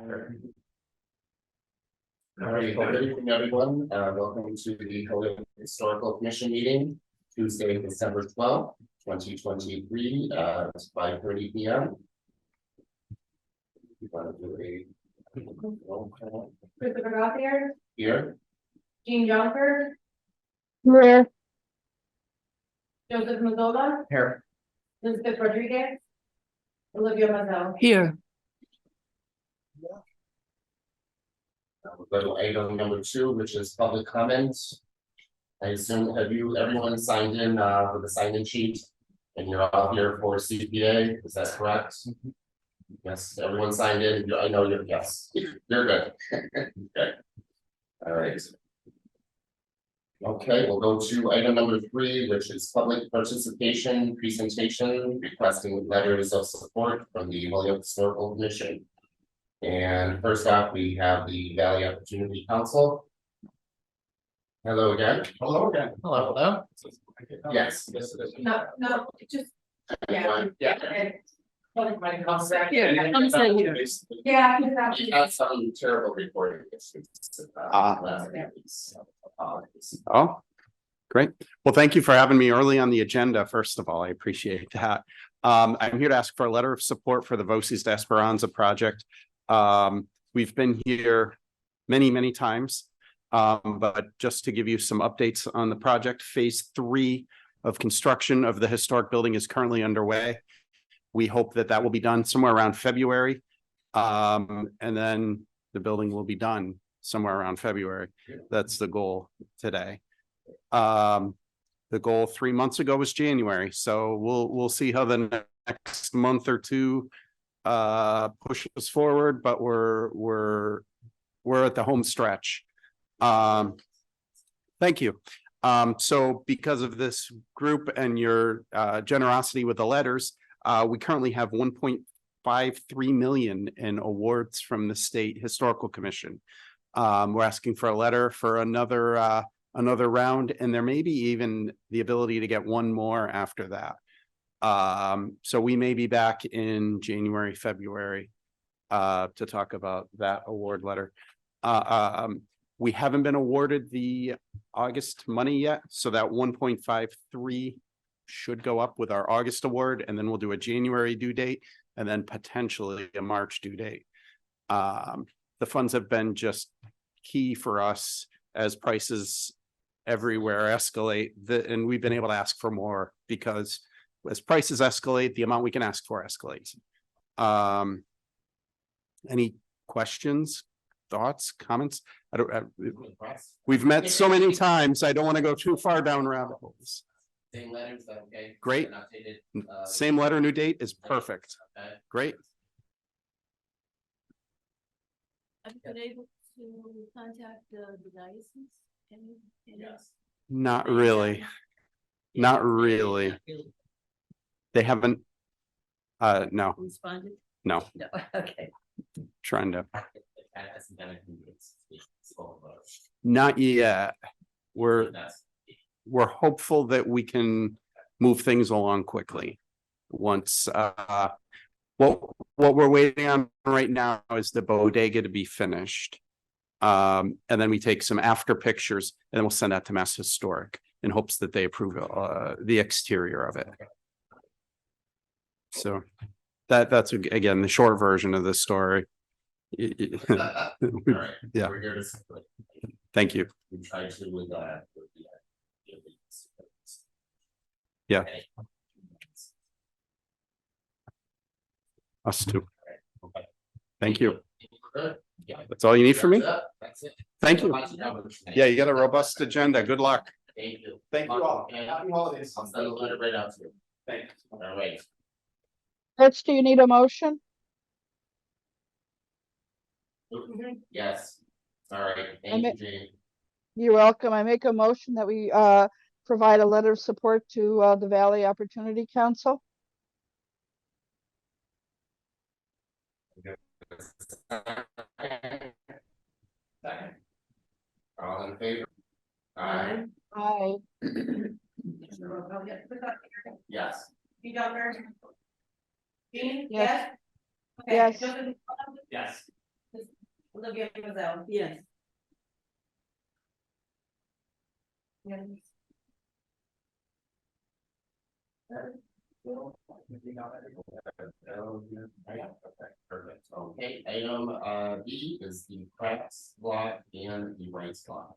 All right, good evening, everyone. Welcome to the Holyoke Historical Commission meeting, Tuesday, December 12th, 2023, it's 5:30 p.m. We want to do a roll call. Christopher Gauthier, Here. Jean Johnford, Here. Joseph Mazzola, Here. Elizabeth Rodriguez, Olivia Mazel. Here. We'll go to item number 2, which is public comments. I assume, everyone signed in with the sign-in sheet, and you're all here for CPA, is that correct? Yes, everyone signed in. I know you're, yes, you're good. Okay. All right. Okay, we'll go to item number 3, which is public participation presentation requesting letters of support from the Holyoke Historical Commission. And first off, we have the Valley Opportunity Council. Hello again. Hello again. Hello. Hello. Yes. No, just, yeah. Yeah. Yeah, I'm saying here. Yeah. We had some terrible recording issues. Last week, so apologies. Oh, great. Well, thank you for having me early on the agenda. First of all, I appreciate that. I'm here to ask for a letter of support for the Voces de Esperanza project. We've been here many times, but just to give you some updates on the project, phase 3 of construction of the historic building is currently underway. We hope that that will be done somewhere around February. And then the building will be done somewhere around February. That's the goal today. The goal 3 months ago was January. So we'll see how the next month or two pushes forward, but we're at the home stretch. Thank you. So because of this group and your generosity with the letters, we currently have 1.53 million in awards from the State Historical Commission. We're asking for a letter for another round, and there may be even the ability to get one more after that. So we may be back in January, February to talk about that award letter. We haven't been awarded the August money yet, so that 1.53 should go up with our August award, and then we'll do a January due date and then potentially a March due date. The funds have been just key for us as prices everywhere escalate, and we've been able to ask for more because as prices escalate, the amount we can ask for escalates. Any questions, thoughts, comments? We've met so many times. I don't want to go too far down rabbit holes. Same letters, okay? Great. Updated, Same letter, new date is perfect. okay. Great. Have you been able to contact the diocese? Yes. Not really. Not really. They haven't. No, Responded? no, No, okay. trying to. Not yet. We're hopeful that we can move things along quickly. Once what we're waiting on right now is the bodega to be finished. And then we take some after pictures and then we'll send that to Mass Historic in hopes that they approve the exterior of it. So that's again the short version of the story. All right. Yeah. We're here to support. Thank you. We try to with Yeah. Okay. Us too. Okay. Thank you. Good. Yeah. That's all you need from me. That's it. Thank you. Yeah, you got a robust agenda. Good luck. Thank you. Thank you all. And Happy holidays. I'll send a letter right out to you. Thanks. All right. Rich, do you need a motion? Yes. All right. Thank you, Jane. You're welcome. I make a motion that we provide a letter of support to the Valley Opportunity Council. Second. All in favor? Aye. Aye. Yes. Jean Johnford. Jean? Yes. Okay. Yes. Joseph Mazzola, Yes. Olivia Mazel. Yes. Yes. Perfect. Okay, item B is the cracks block and the rights block.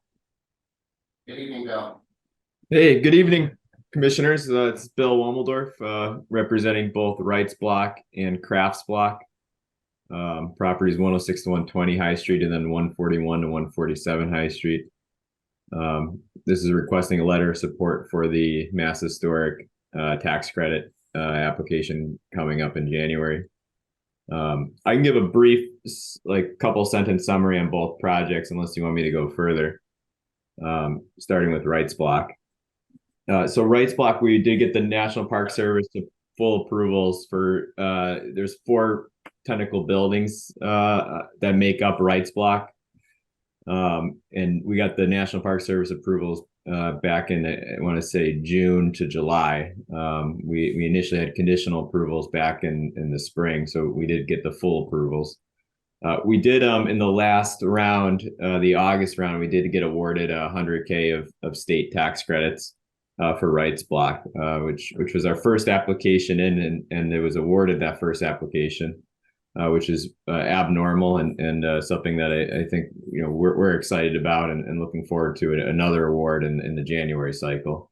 Good evening, Bill. Hey, good evening, commissioners. It's Bill Womeldorf, representing both Rights Block and Crafts Block. Properties 106 to 120 High Street and then 141 to 147 High Street. This is requesting a letter of support for the Mass Historic tax credit application coming up in January. I can give a brief, couple sentence summary on both projects unless you want me to go further. Starting with Rights Block. So Rights Block, we did get the National Park Service to full approvals for, there's 4 technical buildings that make up Rights Block. And we got the National Park Service approvals back in, I want to say June to July. We initially had conditional approvals back in the spring, so we did get the full approvals. We did in the last round, the August round, we did get awarded $100K of state tax credits for Rights Block, which was our first application in, and it was awarded that first application, which is abnormal and something that I think we're excited about and looking forward to another award in the January cycle.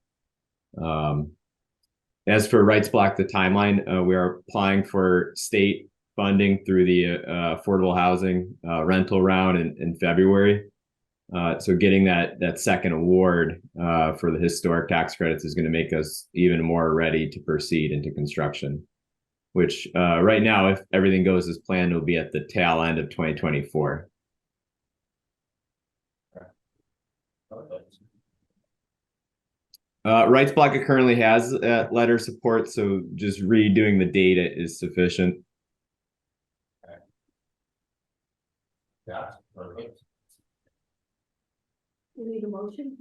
As for Rights Block, the timeline, we are applying for state funding through the affordable housing rental round in February. So getting that second award for the historic tax credits is going to make us even more ready to proceed into construction, which right now, if everything goes as planned, will be at the tail end of 2024. Rights Block currently has letter support, so just redoing the data is sufficient. Yeah, perfect. You need a motion?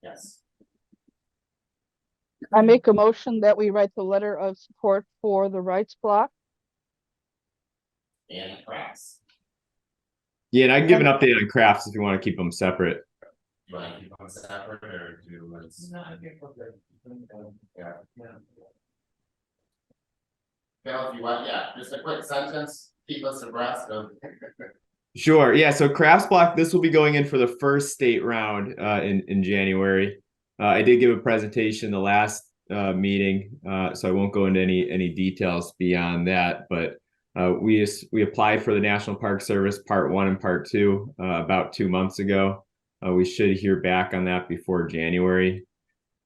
Yes. I make a motion that we write the letter of support for the Rights Block. And cracks. Yeah, and I can give an update on crafts if you want to keep them separate. Do you want to keep them separate or do let's? No, I think we're good. Yeah. Bill, if you want, yeah, just a quick sentence, keep us abreast of. Sure. Yeah. So Crafts Block, this will be going in for the first state round in January. I did give a presentation the last meeting, so I won't go into any details beyond that. But we applied for the National Park Service Part 1 and Part 2 about 2 months ago. We should hear back on that before January.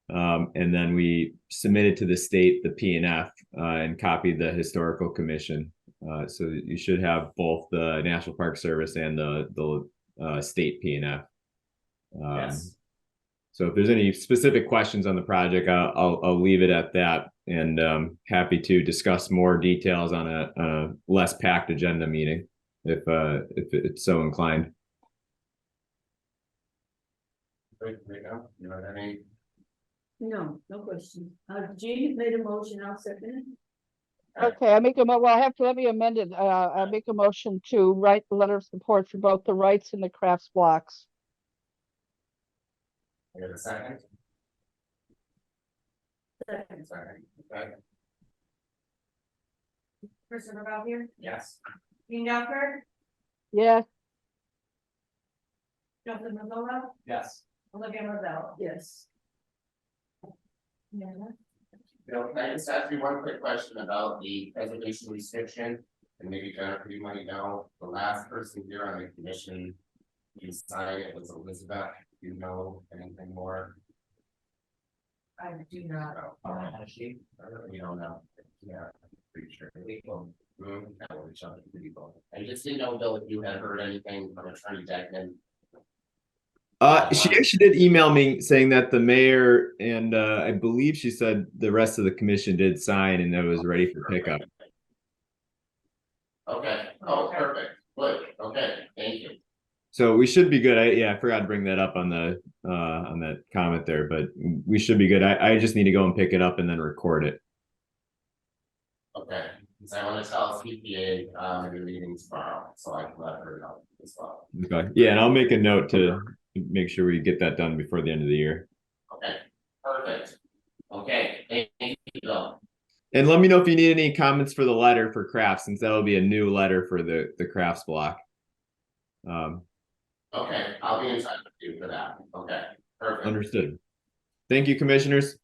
And then we submitted to the state the P&F and copied the Historical Commission. So you should have both the National Park Service and the state P&F. Yes. So if there's any specific questions on the project, I'll leave it at that, and happy to discuss more details on a less packed agenda meeting if it's so inclined. You know what I mean? No, no question. Jean made a motion, I'll second it. Okay, I make well, I have to, let me amend it. I make a motion to write the letter of support for both the Rights and the Crafts blocks. I got a second. Second. Second. Okay. Christopher Bell here, Yes. Dean Ducker, Yes, Joseph Mazzola, Yes. Olivia Mazel. Yes. Yeah. Bill, can I just ask you one quick question about the preservation restriction? And maybe Jennifer, you might know, the last person here on the commission, you signed it was Elizabeth. Do you know anything more? I do not. She, you don't know. Yeah, pretty sure. That will reach out to people. I just didn't know, Bill, if you had heard anything from Attorney Deckman. She actually did email me saying that the mayor and I believe she said the rest of the commission did sign and that it was ready for pickup. Okay, oh, perfect, good, okay, thank you. So we should be good. I forgot to bring that up on that comment there, but we should be good. I just need to go and pick it up and then record it. Okay, Cause I wanna tell CPA, your meeting tomorrow, so I can let her know as well. Okay, yeah, and I'll make a note to make sure we get that done before the end of the year. Okay, perfect. Okay, thank you, Bill. And let me know if you need any comments for the letter for crafts, since that'll be a new letter for the crafts block. Okay, I'll be in touch with you for that. Okay, perfect. Understood. Thank you, commissioners.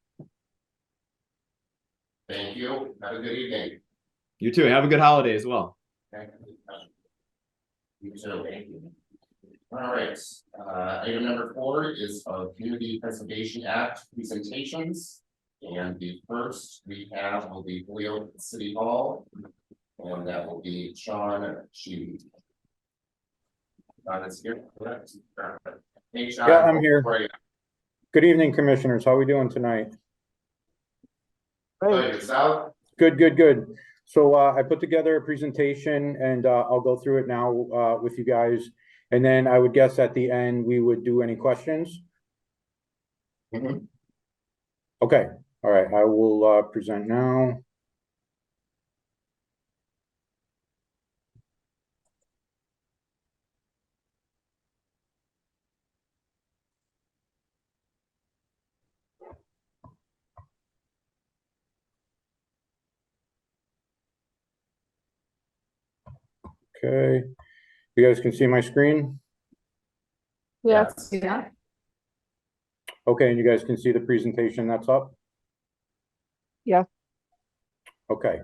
Thank you. Have a good evening. You too. Have a good holiday as well. Okay. You too. Thank you. All right, item number 4 is Community Preservation Act presentations. And the first we have will be Holyoke City Hall. And that will be Sean Sheedy. Sean is here, correct? Hey, Sean. Yeah, I'm here. how are you? Good evening, commissioners. How are we doing tonight? Good, yourself? Good, good, good. So I put together a presentation and I'll go through it now with you guys. And then I would guess at the end, we would do any questions. Mhm. Okay, all right, I will present now. Okay, you guys can see my screen? Yes, Yeah. Okay, and you guys can see the presentation that's up? Yeah. Okay.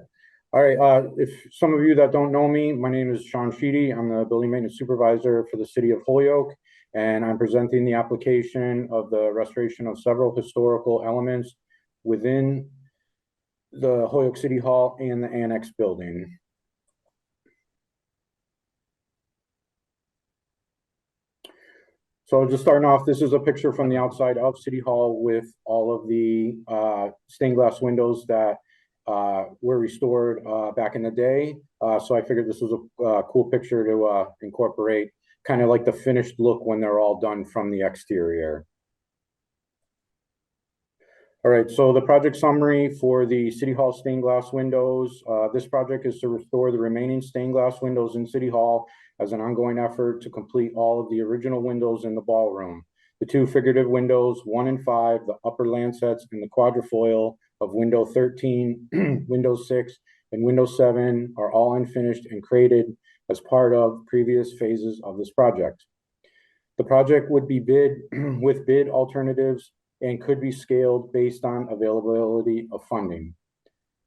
All right, if some of you that don't know me, my name is Sean Sheedy. I'm the building maintenance supervisor for the city of Holyoke, and I'm presenting the application of the restoration of several historical elements within the Holyoke City Hall and the annex building. So just starting off, this is a picture from the outside of City Hall with all of the stained glass windows that were restored back in the day. So I figured this was a cool picture to incorporate, kind of like the finished look when they're all done from the exterior. All right, so the project summary for the City Hall stained glass windows. This project is to restore the remaining stained glass windows in City Hall as an ongoing effort to complete all of the original windows in the ballroom. The 2 figurative windows, 1 and 5, the upper lancets and the quadrifoil of window 13, window 6, and window 7 are all unfinished and created as part of previous phases of this project. The project would be bid with bid alternatives and could be scaled based on availability of funding.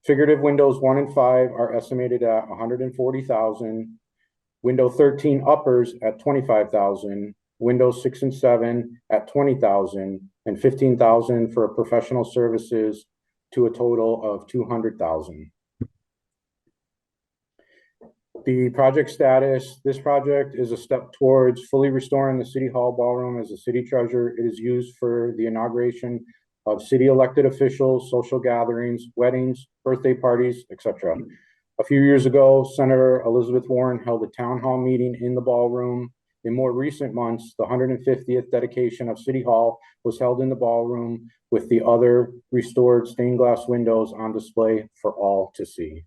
Figurative windows 1 and 5 are estimated at $140,000. Window 13 uppers at $25,000. Windows 6 and 7 at $20,000, and $15,000 for professional services to a total of $200,000. The project status, this project is a step towards fully restoring the City Hall ballroom as a city treasure. It is used for the inauguration of city elected officials, social gatherings, weddings, birthday parties, etc. A few years ago, Senator Elizabeth Warren held a town hall meeting in the ballroom. In more recent months, the 150th dedication of City Hall was held in the ballroom with the other restored stained glass windows on display for all to see.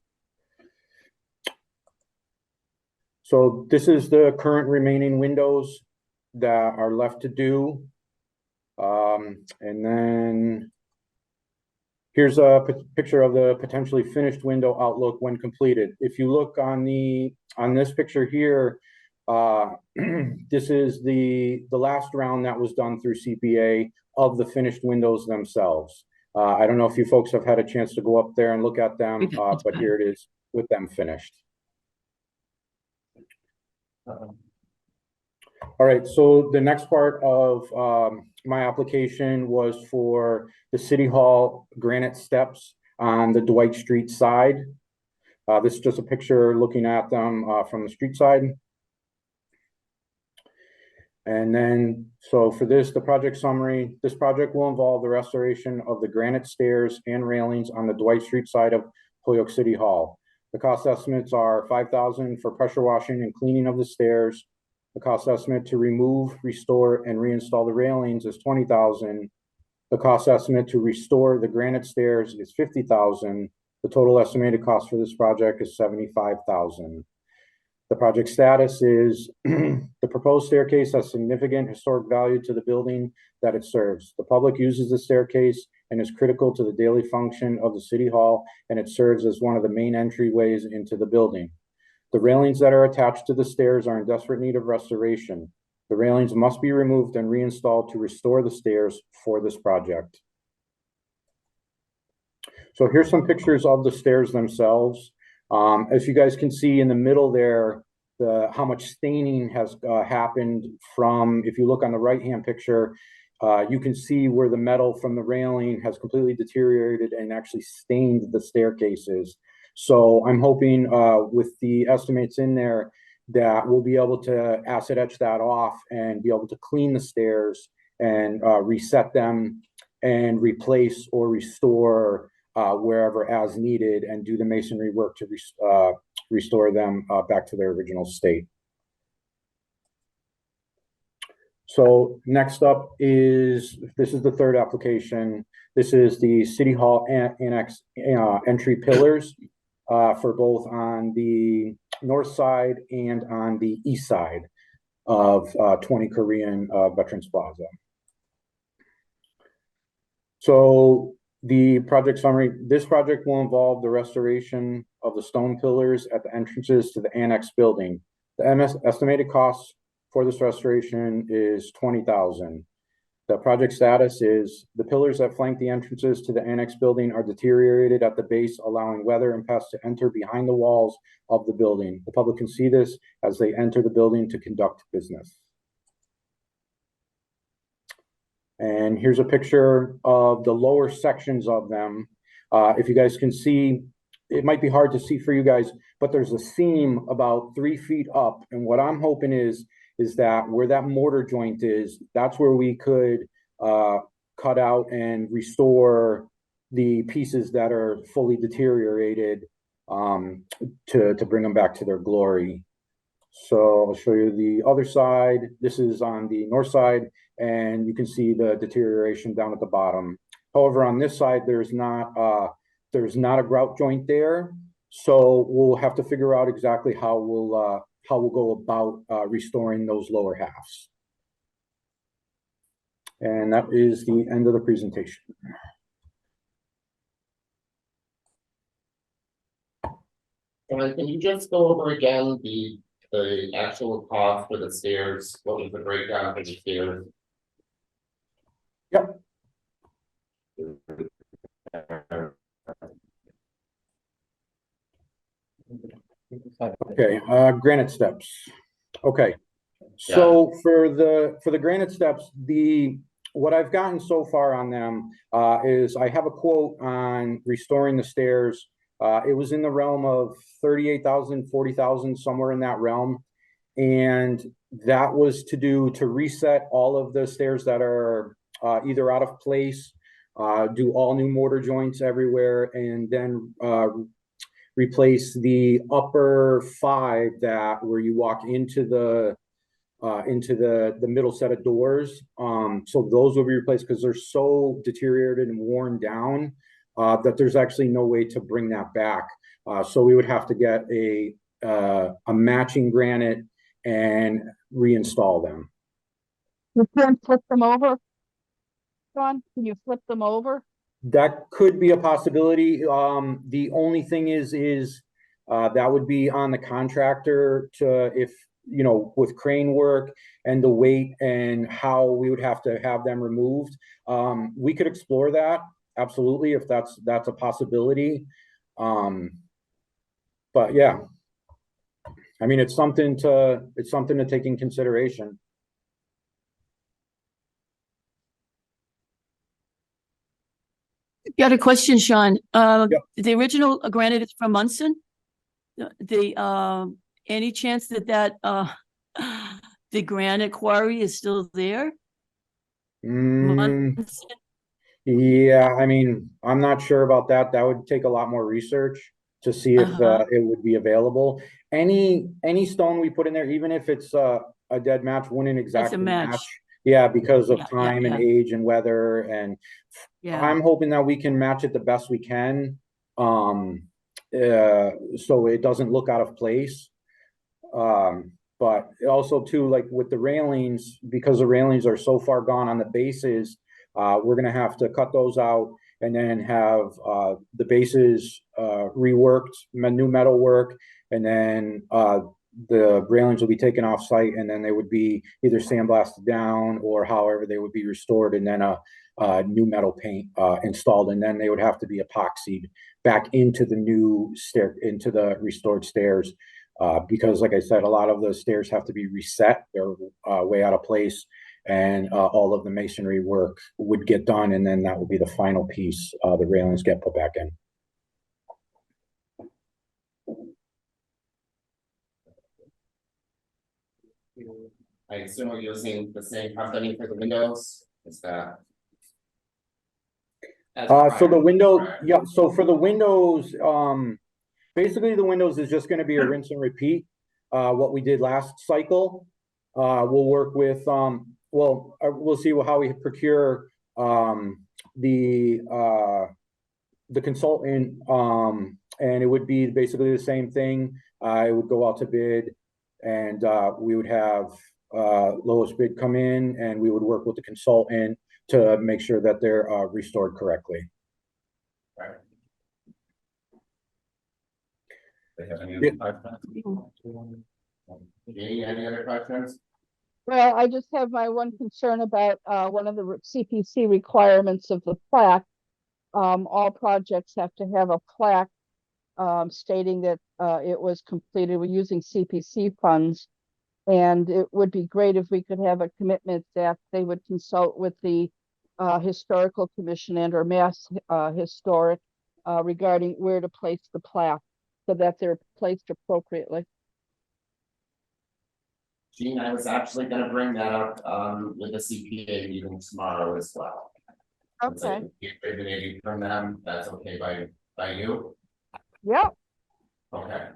So this is the current remaining windows that are left to do. And then here's a picture of the potentially finished window outlook when completed. If you look on this picture here, this is the last round that was done through CPA of the finished windows themselves. I don't know if you folks have had a chance to go up there and look at them, but here it is with them finished. All right, so the next part of my application was for the City Hall granite steps on the Dwight Street side. This is just a picture looking at them from the street side. And then, so for this, the project summary, this project will involve the restoration of the granite stairs and railings on the Dwight Street side of Holyoke City Hall. The cost estimates are $5,000 for pressure washing and cleaning of the stairs. The cost estimate to remove, restore, and reinstall the railings is $20,000. The cost estimate to restore the granite stairs is $50,000. The total estimated cost for this project is $75,000. The project status is the proposed staircase has significant historic value to the building that it serves. The public uses the staircase and is critical to the daily function of the City Hall, and it serves as one of the main entryways into the building. The railings that are attached to the stairs are in desperate need of restoration. The railings must be removed and reinstalled to restore the stairs for this project. So here's some pictures of the stairs themselves. As you guys can see in the middle there, how much staining has happened from, if you look on the right-hand picture, you can see where the metal from the railing has completely deteriorated and actually stained the staircases. So I'm hoping with the estimates in there that we'll be able to acid etch that off and be able to clean the stairs and reset them and replace or restore wherever as needed and do the masonry work to restore them back to their original state. So next up is, this is the third application. This is the City Hall Annex entry pillars for both on the north side and on the east side of 20 Korean Veterans Plaza. So the project summary, this project will involve the restoration of the stone pillars at the entrances to the annex building. The estimated cost for this restoration is $20,000. The project status is the pillars that flank the entrances to the annex building are deteriorated at the base, allowing weather and pests to enter behind the walls of the building. The public can see this as they enter the building to conduct business. And here's a picture of the lower sections of them. If you guys can see, it might be hard to see for you guys, but there's a seam about 3 feet up. And what I'm hoping is that where that mortar joint is, that's where we could cut out and restore the pieces that are fully deteriorated to bring them back to their glory. So I'll show you the other side. This is on the north side, and you can see the deterioration down at the bottom. However, on this side, there's not a grout joint there. So we'll have to figure out exactly how we'll go about restoring those lower halves. And that is the end of the presentation. And can you just go over again the actual cost for the stairs? What was the breakdown for the stairs? Yep. Okay, granite steps. Okay, so for the granite steps, what I've gotten so far on them is I have a quote on restoring the stairs. It was in the realm of 38,000, 40,000, somewhere in that realm. And that was to reset all of the stairs that are either out of place, do all new mortar joints everywhere, and then replace the upper 5 where you walk into the middle set of doors. So those will be replaced because they're so deteriorated and worn down that there's actually no way to bring that back. So we would have to get a matching granite and reinstall them. You can't flip them over? John, can you flip them over? That could be a possibility. The only thing is that would be on the contractor to, if, you know, with crane work and the weight and how we would have to have them removed. We could explore that, absolutely, if that's a possibility. But yeah, I mean, it's something to take in consideration. Got a question, Sean. Yep. The original granite is from Munson. Any chance that the granite quarry is still there? Munson? Yeah, I mean, I'm not sure about that. That would take a lot more research to see if it would be available. Any stone we put in there, even if it's a dead match, wouldn't exactly match. Yeah, because of time and age and weather. And I'm hoping that we can match it the best we can. so it doesn't look out of place. But also too, like with the railings, because the railings are so far gone on the bases, we're gonna have to cut those out and then have the bases reworked, new metal work, and then the railings will be taken off site, and then they would be either sandblasted down or however they would be restored, and then a new metal paint installed, and then they would have to be epoxied back into the new stair, into the restored stairs. Because like I said, a lot of the stairs have to be reset. They're way out of place, and all of the masonry work would get done, and then that would be the final piece. The railings get put back in. I assume we're using the same company for the windows, is that? So the window, yeah, so for the windows, basically the windows is just gonna be a rinse and repeat, what we did last cycle. We'll work with, we'll see how we procure, the consultant, and it would be basically the same thing. It would go out to bid, and, we would have, lowest bid come in, and we would work with the consultant to make sure that they're, restored correctly. Right. They have any other questions? Any other questions? Well, I just have my one concern about one of the CPC requirements of the plaque. All projects have to have a plaque stating that it was completed with using CPC funds. And it would be great if we could have a commitment that they would consult with the Historical Commission and or Mass Historic regarding where to place the plaque so that they're placed appropriately. Gene, I was actually gonna bring that up with the CPA meeting tomorrow as well. Okay. If emanating from them, that's okay by you? Yeah. Okay.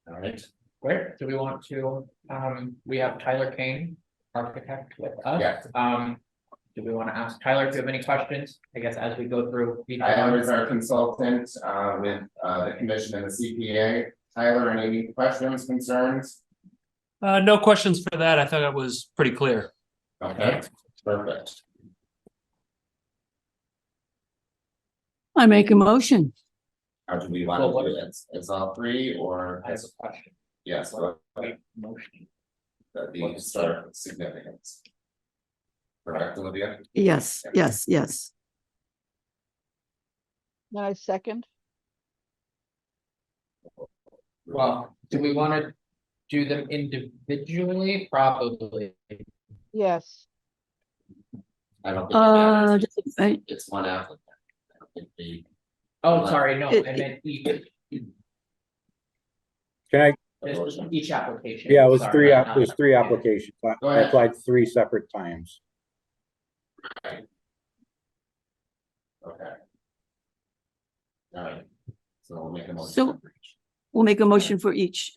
All right, Great, do we want to, we have Tyler Kane, architect with us. Yes. Do we want to ask Tyler if you have any questions, I guess, as we go through each Tyler one? is our consultant with the commission and the CPA. Tyler, any questions, concerns? No questions for that. I thought it was pretty clear. Okay, perfect. I make a motion. How do we want to do it? It's all three or? I have a question. Yes, Motion. that the historic significance. Correct, Olivia? Yes, yes, yes. I second. Well, do we want to do them individually? Probably. Yes. I don't think it matters. Right. It's one applicant. I don't think the. Oh, sorry, no, It- I meant each, Can I, just each application. yeah, it was Sorry, three, not- there's three applications. Go I ahead. applied 3 separate times. Okay. All right, so we'll make a motion. So- We'll make a motion for each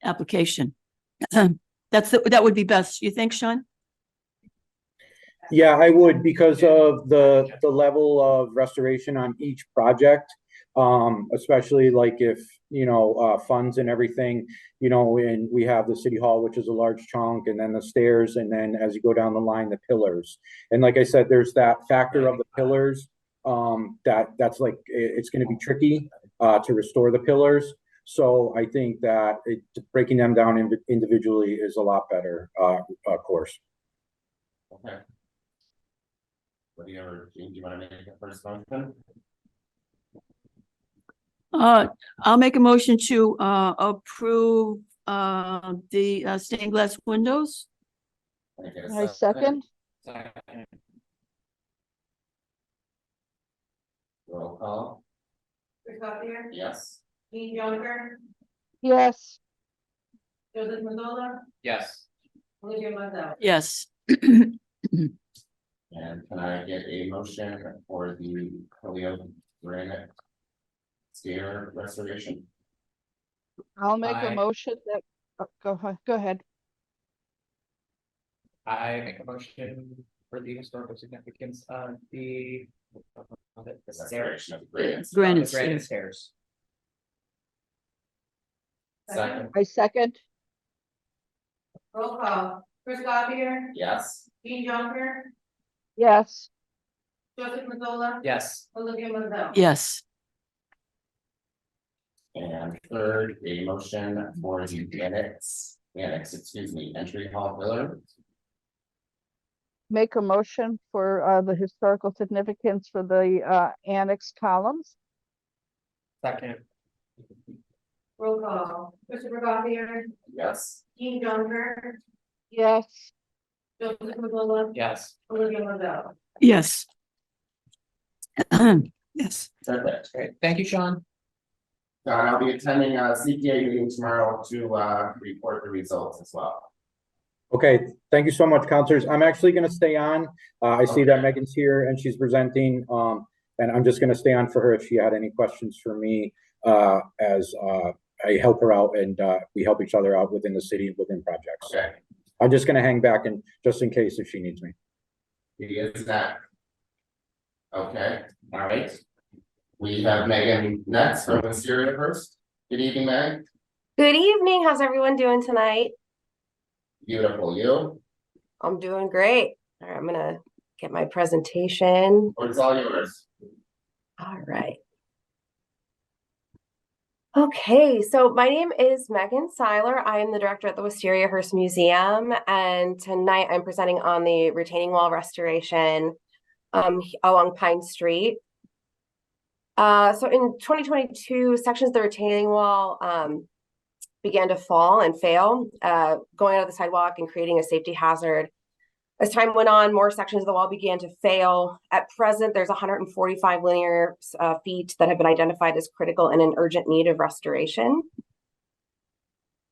application. That would be best, you think, Sean? Yeah, I would, because of the level of restoration on each project. Especially like if, funds and everything, and we have the city hall, which is a large chunk, and then the stairs, and then as you go down the line, the pillars. And like I said, there's that factor of the pillars, that's like, it's gonna be tricky, to restore the pillars. So I think that breaking them down individually is a lot better, course. Okay. What do you want to make a first motion? I'll make a motion to approve the stained glass windows. Can I get a I second. Second. Roll call, Chris Gauthier, yes. Jean Joker, Yes. Joseph Mazzola, Yes. Olivia Mazel. Yes. And can I get a motion for the Holyoke granite stair restoration? I'll make a I- motion that, go ahead. I make a motion for the historical significance of the The stairs. Restoration of grades. Granite The granite stairs. stairs. Second, I second, Roll call. Chris Gothier, yes. Jean Jonker, yes, Joseph Mazzola, Yes. Olivia Mazel. Yes, And third, a motion for the entry hall pillar. make a motion for the historical significance for the annex columns. Second. Roll call. Christopher Gothier, Yes. Jean Jonker, Yes, Joseph Mazzola, Yes. Olivia Mazel. yes. Yes, Perfect. Great. Thank you, Sean. I'll be attending a CPA meeting tomorrow to report the results as well. Okay, thank you so much, counselors. I'm actually gonna stay on. I see that Okay. Megan's here and she's presenting, and I'm just gonna stay on for her if she had any questions for me, as I help her out and we help each other out within the city, within projects. Okay. I'm just gonna hang back and just in case if she needs me. He is that. Okay, all right. We have Megan next from Wisteria first. Good evening, Meg. Good evening. How's everyone doing tonight? Beautiful, you. I'm doing great. All right, I'm gonna get my presentation. It's all yours. All right. Okay, so my name is Megan Seiler. I am the director at the Wisteria Hearst Museum, and tonight I'm presenting on the retaining wall restoration along Pine Street. So in 2022, sections of the retaining wall began to fall and fail, going out of the sidewalk and creating a safety hazard. As time went on, more sections of the wall began to fail. At present, there's 145 linear feet that have been identified as critical and in urgent need of restoration.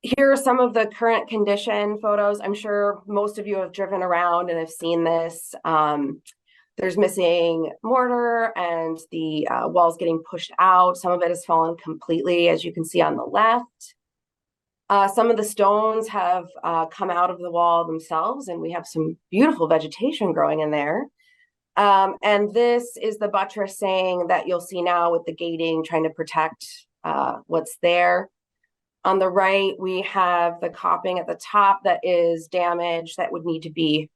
Here are some of the current condition photos. I'm sure most of you have driven around and have seen this. There's missing mortar and the walls getting pushed out. Some of it has fallen completely, as you can see on the left. Some of the stones have come out of the wall themselves, and we have some beautiful vegetation growing in there. And this is the buttressing that you'll see now with the gating trying to protect what's there. On the right, we have the coping at the top that is damaged that would need to be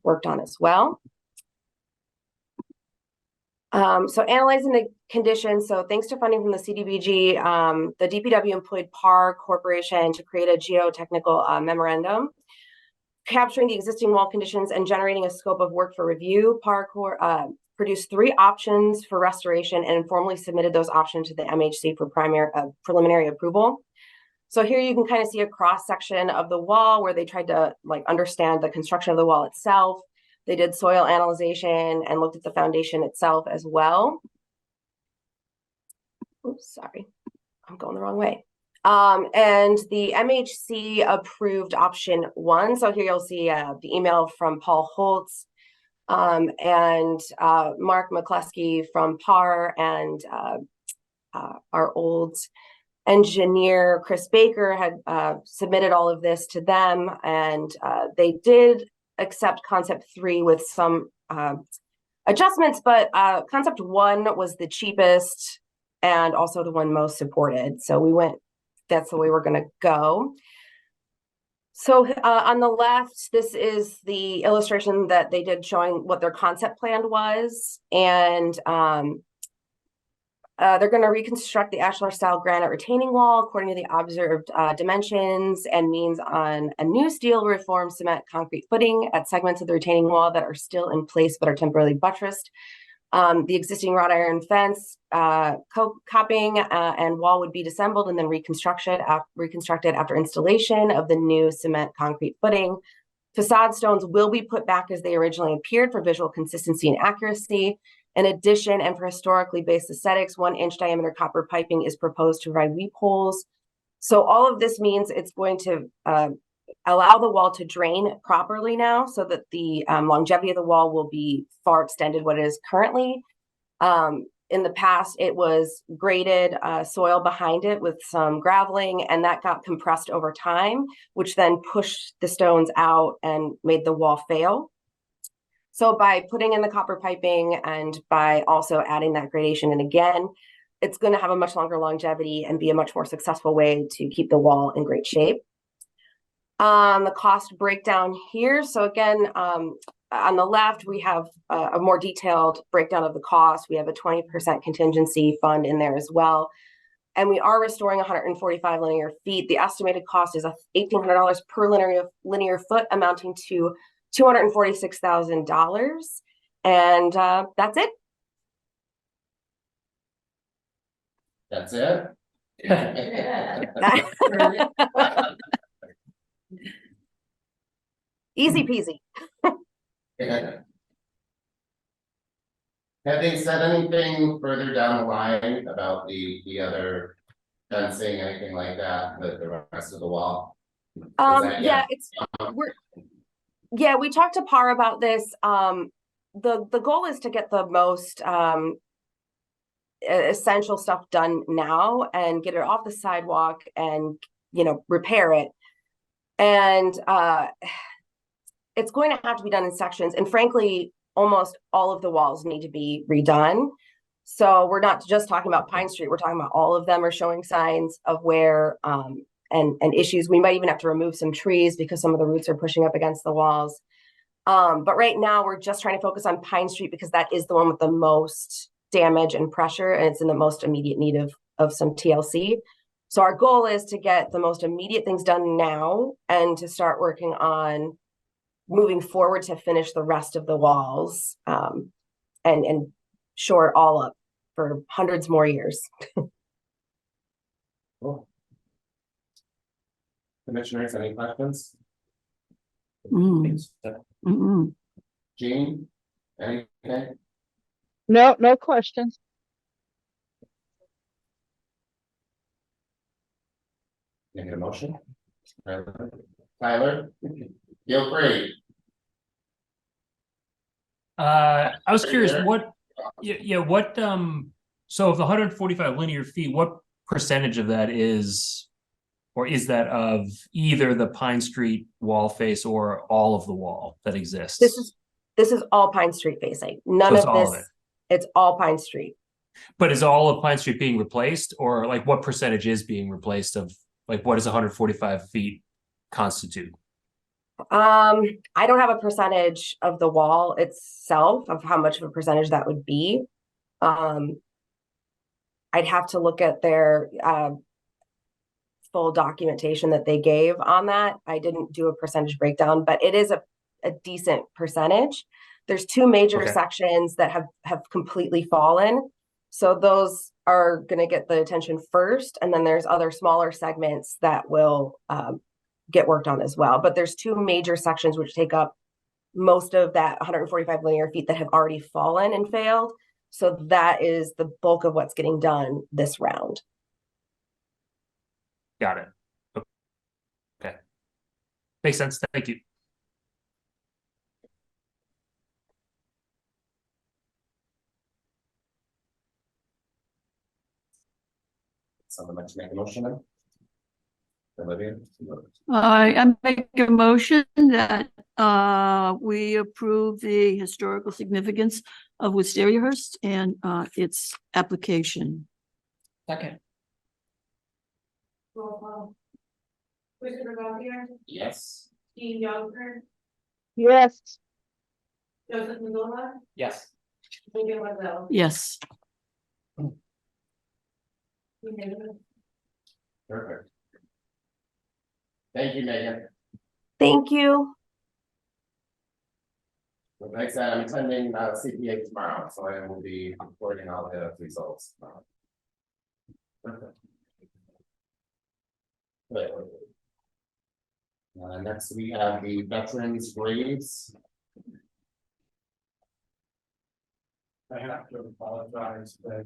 worked on as well. So analyzing the conditions, so thanks to funding from the CDBG, the DPW employed PAR Corporation to create a geotechnical memorandum, capturing the existing wall conditions and generating a scope of work for review. PAR produced 3 options for restoration and informally submitted those options to the MHC for preliminary approval. So here you can kind of see a cross section of the wall where they tried to understand the construction of the wall itself. They did soil analyzation and looked at the foundation itself as well. Oops, sorry, I'm going the wrong way. And the MHC approved option 1. So here you'll see the email from Paul Holtz and Mark McCluskey from PAR, and our old engineer, Chris Baker, had submitted all of this to them, and they did accept concept 3 with some adjustments, but concept 1 was the cheapest and also the one most supported. So we went, that's the way we're going to go. So on the left, this is the illustration that they did showing what their concept plan was. And they're going to reconstruct the ashlar style granite retaining wall according to the observed dimensions and means on a new steel reformed cement concrete footing at segments of the retaining wall that are still in place but are temporarily buttressed. The existing wrought iron fence, coping, and wall would be disassembled and then reconstructed after installation of the new cement concrete footing. Facade stones will be put back as they originally appeared for visual consistency and accuracy. In addition, and for historically based aesthetics, 1-inch diameter copper piping is proposed to provide weep holes. So all of this means it's going to allow the wall to drain properly now, so that the longevity of the wall will be far extended what it is currently. In the past, it was graded soil behind it with some graveling, and that got compressed over time, which then pushed the stones out and made the wall fail. So by putting in the copper piping and by also adding that gradation in again, it's going to have a much longer longevity and be a much more successful way to keep the wall in great shape. The cost breakdown here. So again, on the left, we have a more detailed breakdown of the cost. We have a 20% contingency fund in there as well. And we are restoring 145 linear feet. The estimated cost is $1,800 per linear foot, amounting to $246,000. And that's it. That's it? Easy peasy. Have they said anything further down the line about the other fencing, anything like that, the rest of the wall? Yeah, we talked to PAR about this. The goal is to get the most essential stuff done now and get it off the sidewalk and, you know, repair it. And it's going to have to be done in sections. And frankly, almost all of the walls need to be redone. So we're not just talking about Pine Street, we're talking about all of them are showing signs of wear and issues. We might even have to remove some trees because some of the roots are pushing up against the walls. But right now we're just trying to focus on Pine Street because that is the one with the most damage and pressure, and it's in the most immediate need of some TLC. So our goal is to get the most immediate things done now and to start working on moving forward to finish the rest of the walls and shore it all up for hundreds more years. Cool. Commissioners, any questions? Jean, anything? No questions. Can I get a motion? Tyler, feel free. I was curious, what, what, so of the 145 linear feet, what percentage of that is, or is that of either the Pine Street wall face or all of the wall that exists? This is all Pine Street facing. None So it's of all this. of it. It's all Pine Street. But is all of Pine Street being replaced, or like what percentage is being replaced of, like, what does 145 feet constitute? I don't have a percentage of the wall itself of how much of a percentage that would be. I'd have to look at their full documentation that they gave on that. I didn't do a percentage breakdown, but it is a decent percentage. There's two major sections that have completely fallen. So those are going to get the attention first. And then there's other smaller segments that will get worked on as well. But there's two major sections which take up most of that 145 linear feet that have already fallen and failed. So that is the bulk of what's getting done this round. Got it. Okay. Makes sense. Thank you. Someone like to make a motion then? Olivia? I make a motion that we approve the historical significance of Wisteriahurst and its application. Second. Roll call. Commissioner Gauthier, Yes. Jean Johnson, Yes. Joseph Mazzola, Yes. Megan Waddell. Yes. Perfect. Thank you, Megan. Thank you. Like I said, I'm attending CPA tomorrow, so I will be reporting all the results tomorrow. Perfect. Next we have the veterans graves. I have to apologize, but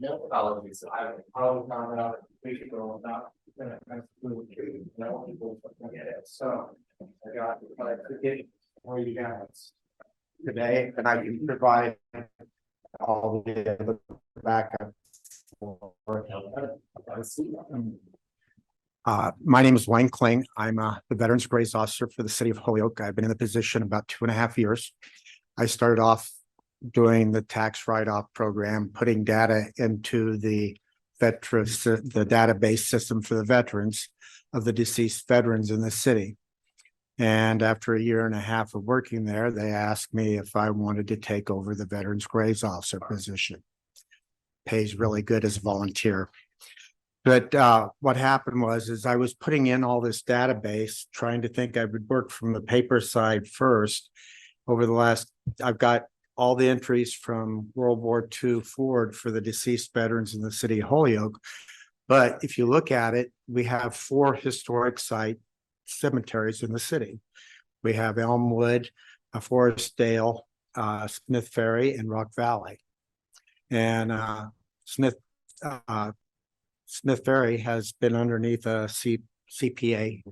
no apologies. I probably found out a week ago about so I got to get more you guys today, and I can provide all the backup. My name is Wayne Kling. I'm the Veterans Graves Officer for the City of Holyoke. I've been in the position about 2.5 years. I started off doing the tax write-off program, putting data into the veterans, the database system for the veterans of the deceased veterans in the city. And after a year and a half of working there, they asked me if I wanted to take over the Veterans Graves Officer position. Pays really good as a volunteer. But what happened is I was putting in all this database, trying to think I would work from the paper side first. Over the last, I've got all the entries from World War II forward for the deceased veterans in the city of Holyoke. But if you look at it, we have 4 historic site cemeteries in the city. We have Elmwood, Forestdale, Smith Ferry, and Rock Valley. And Smith Ferry has been underneath a CPA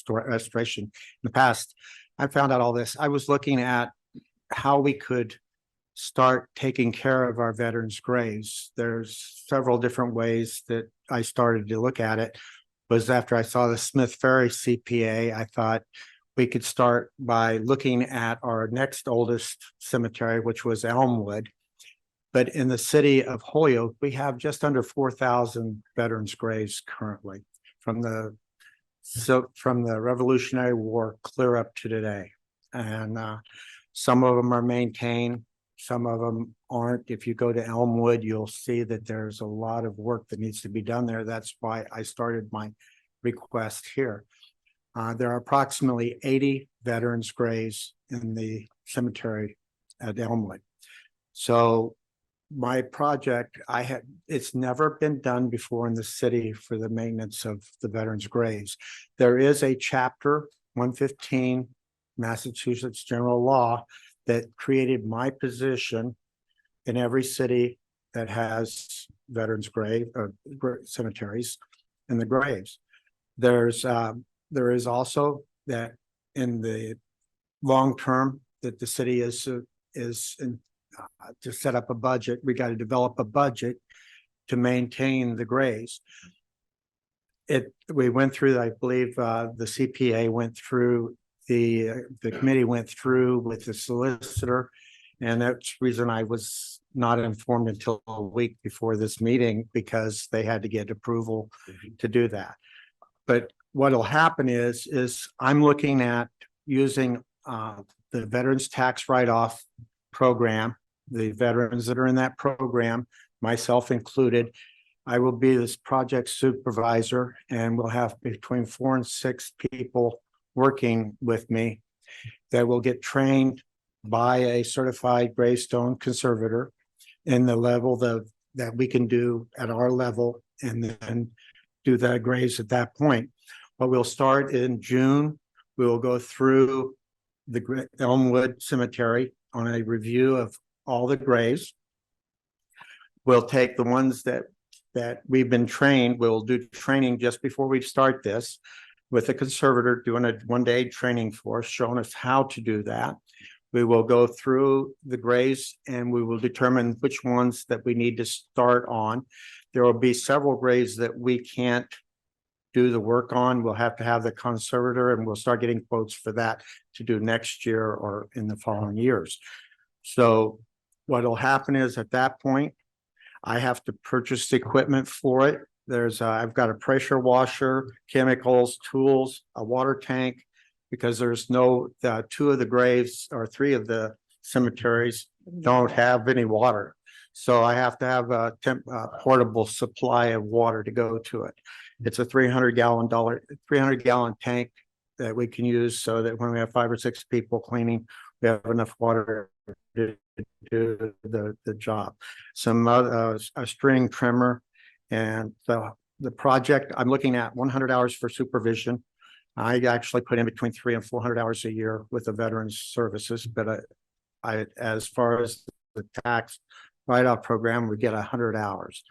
restoration in the past. I found out all this. I was looking at how we could start taking care of our veterans' graves. There's several different ways that I started to look at it. Was after I saw the Smith Ferry CPA, I thought we could start by looking at our next oldest cemetery, which was Elmwood. But in the city of Holyoke, we have just under 4,000 veterans' graves currently from the Revolutionary War clear up to today. And some of them are maintained, some of them aren't. If you go to Elmwood, you'll see that there's a lot of work that needs to be done there. That's why I started my request here. There are approximately 80 veterans' graves in the cemetery at Elmwood. So my project, it's never been done before in the city for the maintenance of the veterans' graves. There is a chapter 115 Massachusetts general law that created my position in every city that has veterans' grave cemeteries and the graves. There is also that in the long term that the city is to set up a budget. We got to develop a budget to maintain the graves. We went through, I believe, the CPA went through, the committee went through with the solicitor, and that's the reason I was not informed until a week before this meeting, because they had to get approval to do that. But what'll happen is I'm looking at using the veterans tax write-off program, the veterans that are in that program, myself included. I will be this project supervisor, and we'll have between 4 and 6 people working with me that will get trained by a certified gravestone conservator in the level that we can do at our level, and then do the graves at that point. But we'll start in June. We will go through the Elmwood Cemetery on a review of all the graves. We'll take the ones that we've been trained. We'll do training just before we start this with a conservator, doing a 1-day training for us, showing us how to do that. We will go through the graves and we will determine which ones that we need to start on. There will be several graves that we can't do the work on. We'll have to have the conservator, and we'll start getting quotes for that to do next year or in the following years. So what'll happen is at that point, I have to purchase the equipment for it. I've got a pressure washer, chemicals, tools, a water tank, because there's 2 of the graves or 3 of the cemeteries don't have any water. So I have to have a portable supply of water to go to it. It's a 300-gallon tank that we can use, so that when we have 5 or 6 people cleaning, we have enough water to do the job. Some a string trimmer, and the project, I'm looking at 100 hours for supervision. I actually put in between 300 and 400 hours a year with the veterans services, but I as far as the tax write-off program, we get 100 hours.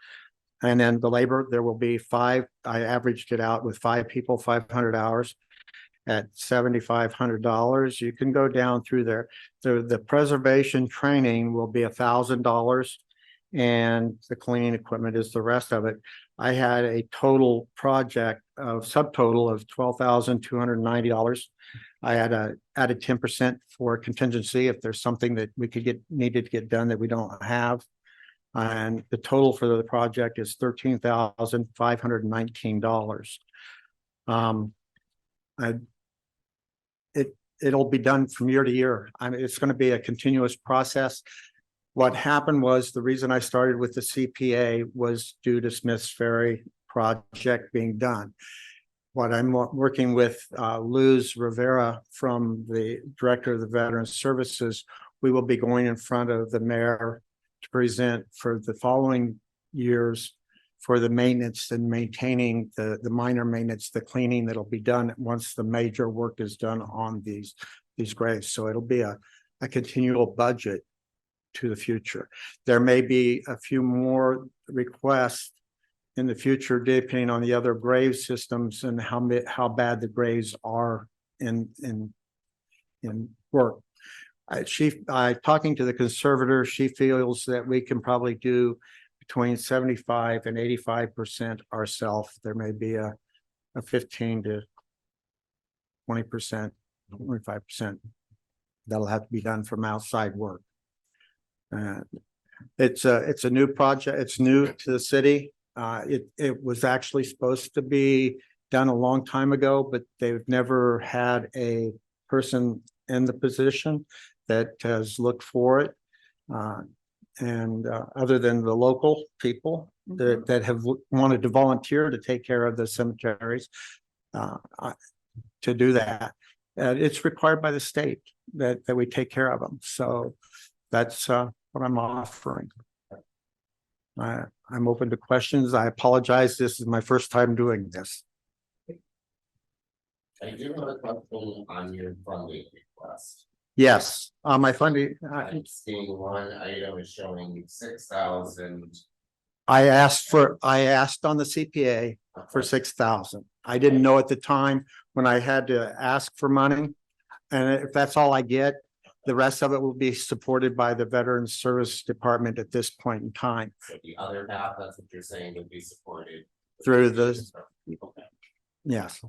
And then the labor, there will be 5. I averaged it out with 5 people, 500 hours at $7,500. You can go down through there. The preservation training will be $1,000, and the cleaning equipment is the rest of it. I had a total project of subtotal of $12,290. I had added 10% for contingency if there's something that we could needed to get done that we don't have. And the total for the project is $13,519. It'll be done from year to year. I mean, it's going to be a continuous process. What happened was the reason I started with the CPA was due to Smith's Ferry project being done. What I'm working with Luz Rivera from the Director of the Veterans Services, we will be going in front of the mayor to present for the following years for the maintenance and maintaining the minor maintenance, the cleaning that'll be done once the major work is done on these graves. So it'll be a continual budget to the future. There may be a few more requests in the future, depending on the other grave systems and how bad the graves are in work. Talking to the conservator, she feels that we can probably do between 75 and 85% ourselves. There may be a 15 to 20%, 25% that'll have to be done from outside work. It's a new project. It's new to the city. It was actually supposed to be done a long time ago, but they've never had a person in the position that has looked for it. And other than the local people that have wanted to volunteer to take care of the cemeteries, to do that, it's required by the state that we take care of them. So that's what I'm offering. I'm open to questions. I apologize. This is my first time doing this. I do have a question on your funding request. Yes, my funding. I'm seeing one item is showing 6,000. I asked on the CPA for 6,000. I didn't know at the time when I had to ask for money. And if that's all I get, the rest of it will be supported by the Veterans Service Department at this point in time. So the other half, that's what you're saying, would be supported Through the, okay. yes.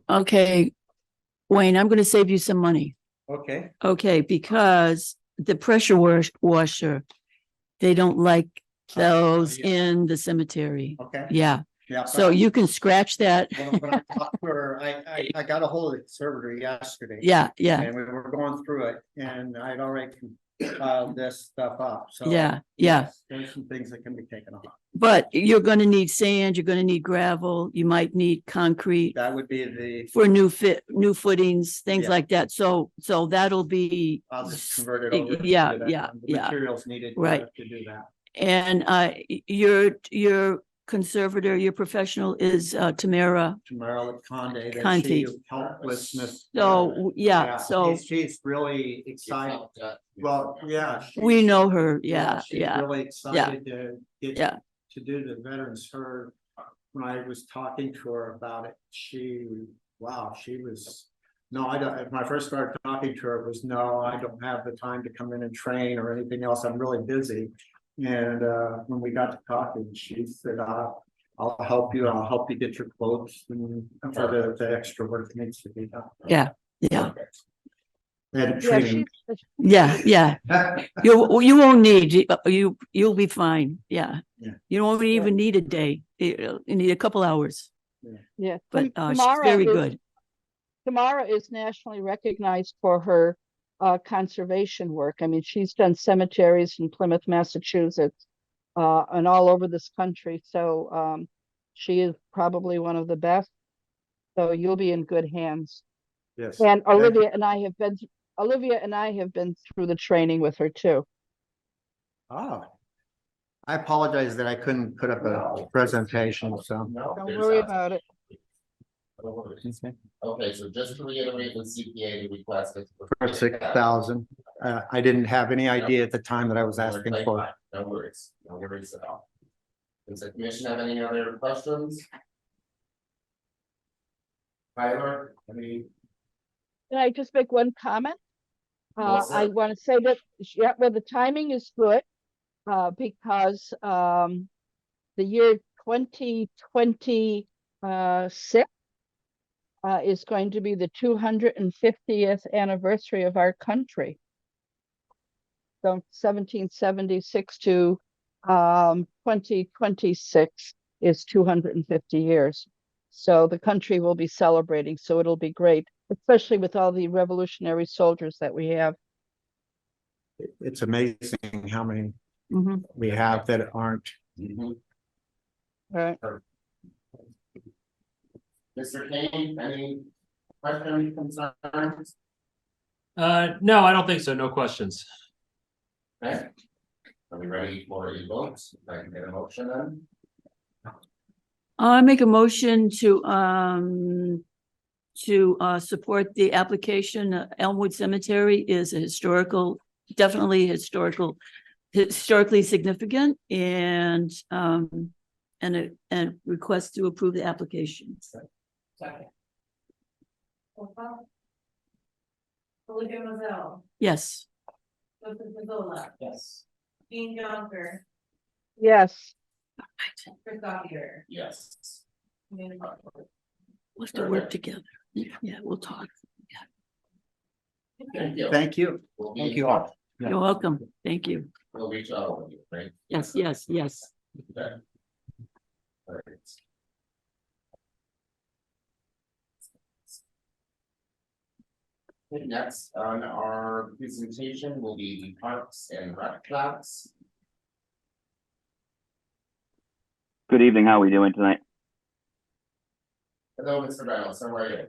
Okay, Wayne, I'm going to save you some money. Okay. Okay, because the pressure washer, they don't like those in the cemetery. Okay. Yeah, Yeah. so you can scratch that. When I talked to her, I got a hold of the conservator yesterday. Yeah, yeah, And we were going through it and I'd already filed this stuff up. So yeah. yes, there's some things that can be taken off. But you're going to need sand, you're going to need gravel, you might need concrete That would be the, for new footings, things Yeah. like that. So that'll be, I'll just convert it over. to Yeah, that. yeah, The yeah. materials needed Right. to do that. and your conservator, your professional is Tamara. Tamara Conde, that Conte. she helped with Smith. So, yeah, so She's really excited. Well, yeah. we know her. Yeah, She's yeah, really excited to get yeah. to do the veterans. Her, when I was talking to her about it, wow, she was, no, I don't, when I first started talking to her, it was, no, I don't have the time to come in and train or anything else. I'm really busy. And when we got to talking, she said, I'll help you. I'll help you get your quotes and for the extra work that needs to be done. Yeah, yeah, And Yeah, training. yeah. You won't need, you'll be fine. Yeah. Yeah. You don't even need a day. You need a couple hours, Yeah. but she's Tamara very is- good. Tamara is nationally recognized for her conservation work. I mean, she's done cemeteries in Plymouth, Massachusetts, and all over this country. So she is probably one of the best. So you'll be in good hands. Yes. And Olivia and I have been through the training with her too. Oh. I apologize that I couldn't put up a presentation, so. Don't worry about it. Okay, so just to reiterate, the CPA, the request is For 6,000. I didn't have any idea at the time that I was asking for. No worries at all. Does the commission have any other questions? Tyler, any? Can I just make one comment? Well I said. want to say that, yeah, well, the timing is good, because the year 2020 6 is going to be the 250th anniversary of our country. From 1776 to 2026 is 250 years. So the country will be celebrating, so it'll be great, especially with all the revolutionary soldiers that we have. It's amazing how many Mhm. we have that aren't. Mhm. Right. Mr. Kane, any questions, concerns? No, I don't think so. No questions. Okay. Are we ready for a vote? If I can get a motion then? I make a motion to support the application. Elmwood Cemetery is a definitely historically significant, and request to approve the application. Second. Roll call. Olivia Mazel, Yes. Joseph Mazzola, Yes. Jean Jonker, Yes. Chris Gothier. Yes. Amanda Bartlett. We'll have to work together. Yeah, we'll talk. Thank you. Thank you. We'll be Thank in you touch. Yeah. You're welcome. Thank you. We'll reach out with you, right? Yes, yes, yes. Okay. All right. Next on our presentation will be the Parks and Rec Plaques. Good evening. How are we doing tonight? Hello, Mr. Reynolds, how are you?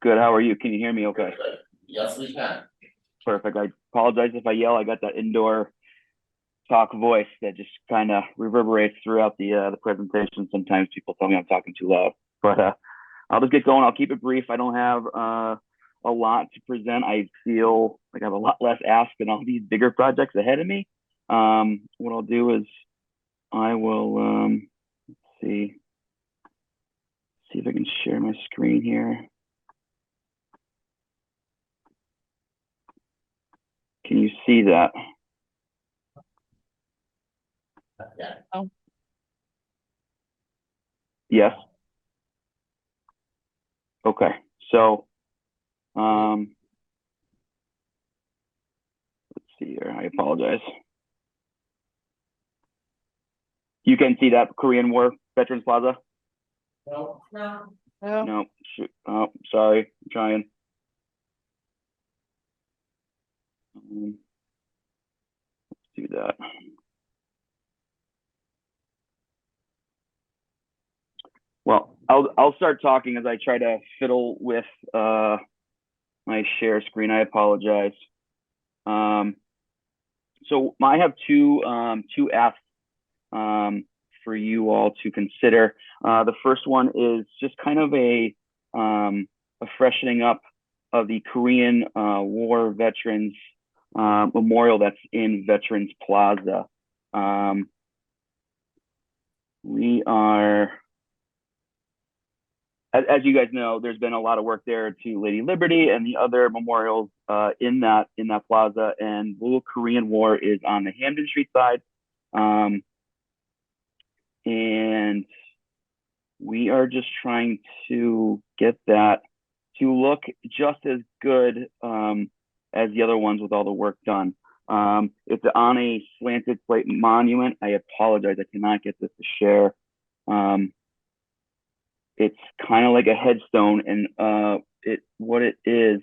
Good. How are you? Can you hear me okay? Good. Yes, we can. Perfect. I apologize if I yell. I got that indoor talk voice that just kind of reverberates throughout the presentation. Sometimes people tell me I'm talking too loud, but I'll just get going. I'll keep it brief. I don't have a lot to present. I feel like I have a lot less ask than all these bigger projects ahead of me. What I'll do is I will see if I can share my screen here. Can you see that? Yeah. Oh. Yes. Okay. So, let's see here. I apologize. You can see that Korean War Veterans Plaza? No. No. No. No. Shoot. Oh, sorry. I'm trying. Let's do that. Well, I'll start talking as I try to fiddle with my share screen. I apologize. So I have two asks for you all to consider. The first one is just kind of a freshening up of the Korean War Veterans memorial that's in Veterans Plaza. We are, as you guys know, there's been a lot of work there to Lady Liberty and the other memorials in that plaza, and Little Korean War is on the Hamden Street side. And we are just trying to get that to look just as good as the other ones with all the work done. It's on a slanted plate monument. I apologize, I cannot get this to share. It's kind of like a headstone, and what it is.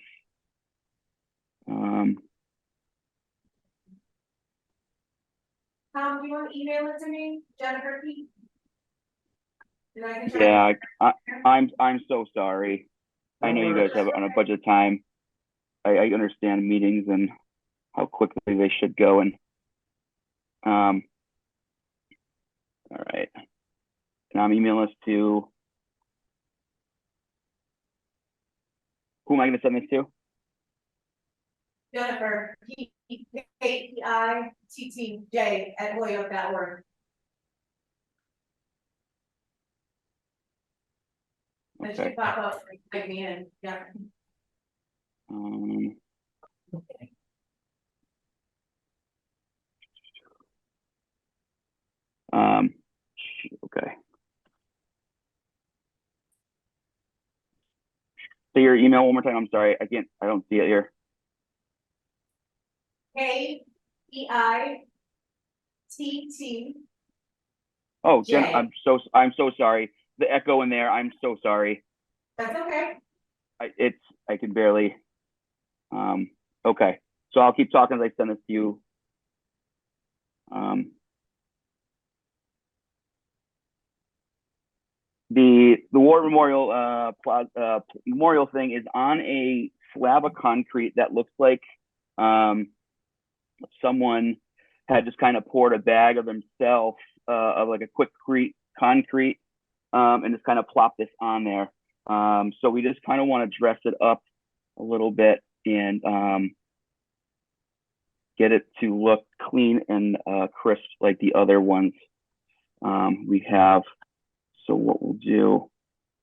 Tom, do you want to email it to me, Jennifer Pete? And I can try. Yeah, I'm so sorry. I know you guys have on a budget time. I understand meetings and how quickly they should go, and all right. And I'm emailing this to, who am I going to send this to? Jennifer, PEITTJ@Holyoke.org. It Okay. should pop up, like me in, yeah. Okay. Say your email one more time. I'm sorry. I don't see it here. KEITT. Oh, Jen, Jay. I'm so sorry. The echo in there. I'm so sorry. That's okay. I can barely. Okay. So I'll keep talking as I send this to you. The War Memorial memorial thing is on a slab of concrete that looks like someone had just kind of poured a bag of themselves of like a quick concrete and just kind of plopped this on there. So we just kind of want to dress it up a little bit and get it to look clean and crisp like the other ones we have. So what we'll do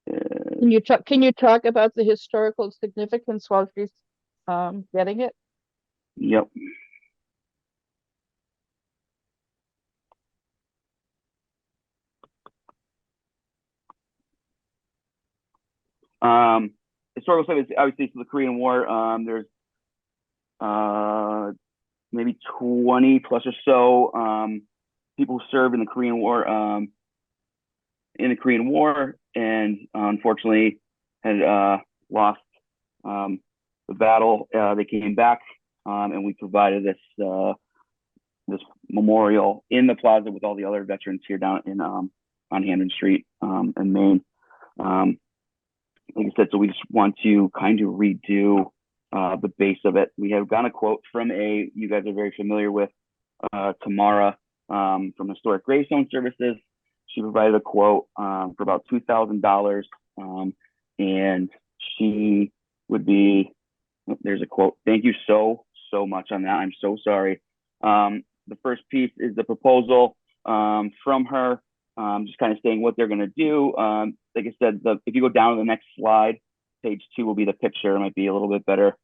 is, Can you talk about the historical significance while she's getting it? yep. Historical stuff is obviously for the Korean War. There's maybe 20 plus or so people who served in the Korean War and unfortunately had lost the battle. They came back and we provided this memorial in the plaza with all the other veterans here down in on Hampden Street in Maine. Like I said, so we just want to kind of redo the base of it. We have gotten a quote from you guys are very familiar with, Tamara from Historic Gravestone Services. She provided a quote for about $2,000, and she would be, there's a quote. Thank you so much on that. I'm so sorry. The first piece is the proposal from her, just kind of saying what they're going to do. Like I said, if you go down to the next slide, page 2 will be the picture. It might be a little bit better.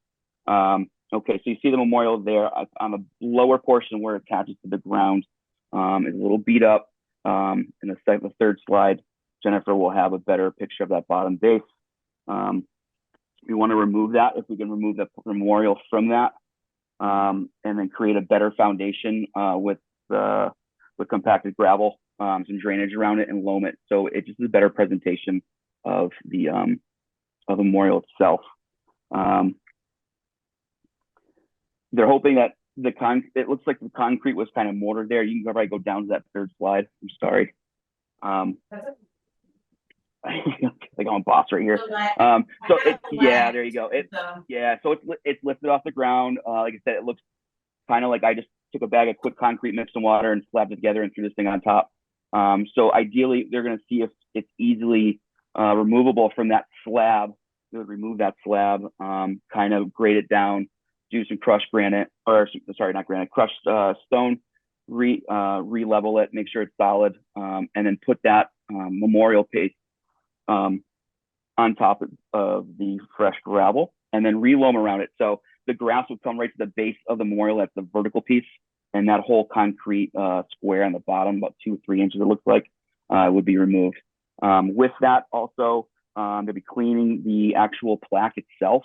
Okay, so you see the memorial there on the lower portion where it attaches to the ground. It's a little beat up. In the third slide, Jennifer will have a better picture of that bottom base. We want to remove that, if we can remove the memorial from that, and then create a better foundation with compacted gravel, some drainage around it, and loam it. So it just is a better presentation of the memorial itself. They're hoping that it looks like the concrete was kind of mortared there. You can probably go down to that third slide. I'm sorry. Like I'm a boss right here. So there you go. So it's lifted off the ground. Like I said, it looks kind of like I just took a bag of quick concrete, mixed some water, and slapped it together and threw this thing on top. So ideally, they're going to see if it's easily removable from that slab. They would remove that slab, kind of grade it down, do some crushed granite, or sorry, not granite, crushed stone, re-level it, make sure it's solid, and then put that memorial paste on top of the fresh gravel, and then re-loam around it. So the grass would come right to the base of the memorial. That's the vertical piece, and that whole concrete square on the bottom, about 2 or 3 inches, it looks like, would be removed. With that, also, they'll be cleaning the actual plaque itself,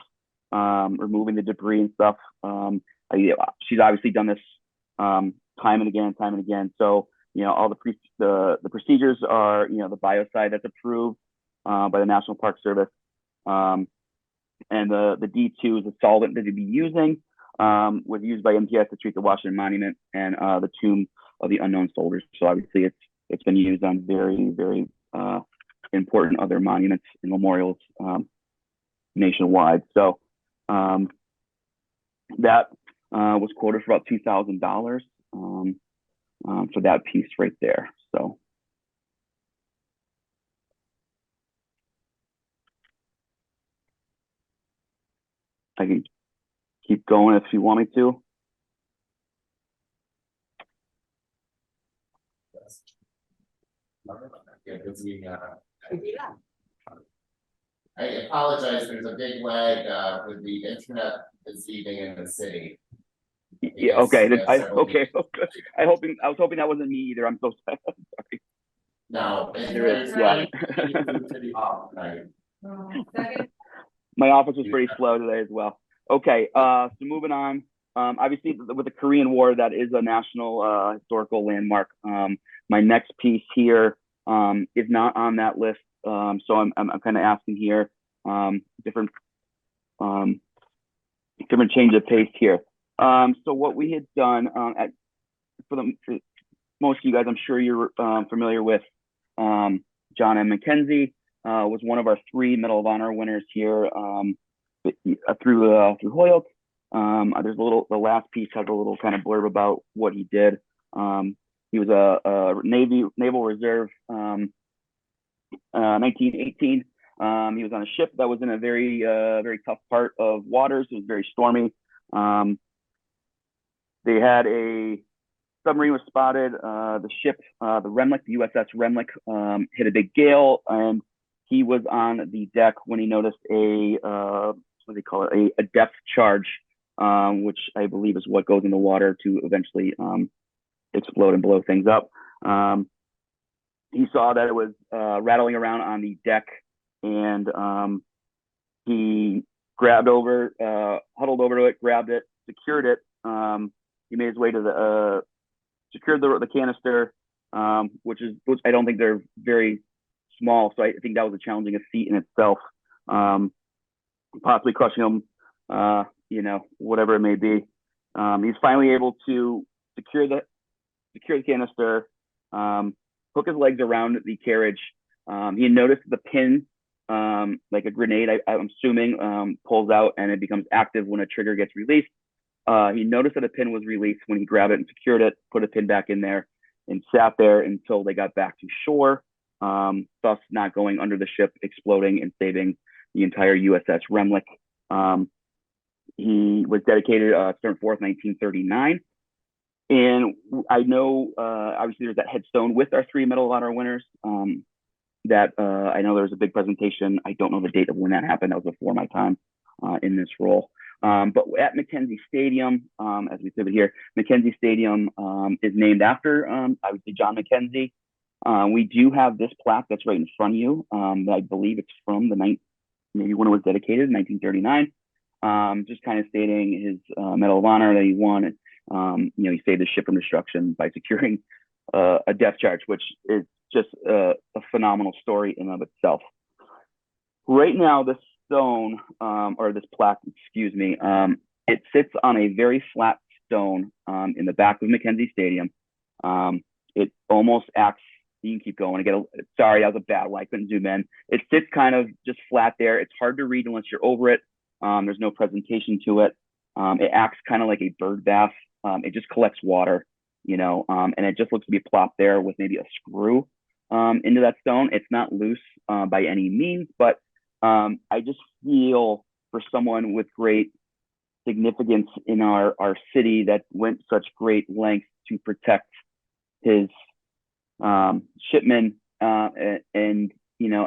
removing the debris and stuff. She's obviously done this time and again. So, all the procedures are, the biocide that's approved by the National Park Service. And the D2 is the solvent that they'd be using, was used by MTS to treat the Washington Monument and the Tomb of the Unknown Soldiers. So obviously it's been used on very, very important other monuments and memorials nationwide. So that was quoted for about $2,000 for that piece right there. So. I can keep going if you want me to. I apologize, there's a big lag with the internet this evening in the city. Yeah, okay. I was hoping that wasn't me either. I'm so sorry. No, there is, yeah. City Hall, right? Second. My office was pretty slow today as well. Okay, so moving on. Obviously, with the Korean War, that is a national historical landmark. My next piece here is not on that list, so I'm kind of asking here different change of pace here. So what we had done for most of you guys, I'm sure you're familiar with John M. McKenzie. Was one of our 3 Medal of Honor winners here through Holyoke. There's the last piece has a little kind of blurb about what he did. He was a Naval Reserve, 1918. He was on a ship that was in a very tough part of waters. It was very stormy. They had a submarine was spotted. The ship, the Remlick, the USS Remlick, hit a big gale, and he was on the deck when he noticed a what do they call it? A depth charge, which I believe is what goes in the water to eventually explode and blow things up. He saw that it was rattling around on the deck, and he huddled over to it, grabbed it, secured it. He made his way to secured the canister, which I don't think they're very small, so I think that was a challenging feat in itself. Possibly crushing him, whatever it may be. He's finally able to secure the canister, hook his legs around the carriage. He noticed the pin, like a grenade, I'm assuming, pulls out and it becomes active when a trigger gets released. He noticed that a pin was released when he grabbed it and secured it, put a pin back in there, and sat there until they got back to shore, thus not going under the ship, exploding, and saving the entire USS Remlick. He was dedicated September 4th, 1939. And I know, obviously, there's that headstone with our 3 Medal of Honor winners. That I know there was a big presentation. I don't know the date of when that happened. That was before my time in this role. But at McKenzie Stadium, as we pivot here, McKenzie Stadium is named after, obviously, John McKenzie. We do have this plaque that's right in front of you. I believe it's from maybe when it was dedicated in 1939. Just kind of stating his Medal of Honor that he won. He saved the ship from destruction by securing a depth charge, which is just a phenomenal story in and of itself. Right now, this stone, or this plaque, excuse me, it sits on a very flat stone in the back of McKenzie Stadium. It almost acts, you can keep going. Sorry, that was a bad one. I couldn't zoom in. It sits kind of just flat there. It's hard to read unless you're over it. There's no presentation to it. It acts kind of like a bird bath. It just collects water, and it just looks to be plopped there with maybe a screw into that stone. It's not loose by any means, but I just feel for someone with great significance in our city that went such great lengths to protect his shipmen and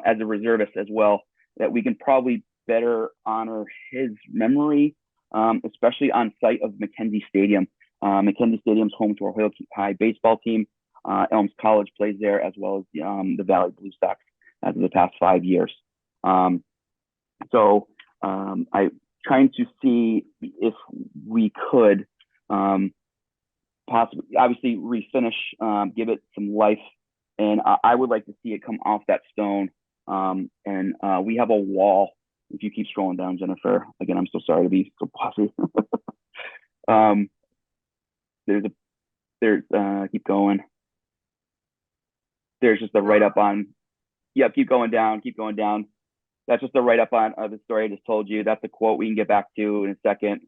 as a reservist as well, that we can probably better honor his memory, especially on site of McKenzie Stadium. McKenzie Stadium's home to our Holyoke High baseball team. Elms College plays there, as well as the Valley Blue Sox as of the past 5 years. So I'm trying to see if we could possibly, obviously, refinish, give it some life, and I would like to see it come off that stone. And we have a wall. If you keep scrolling down, Jennifer, again, I'm so sorry to be so bossy. Keep going. There's just a write up on, keep going down. That's just a write up on the story I just told you. That's a quote we can get back to in a second.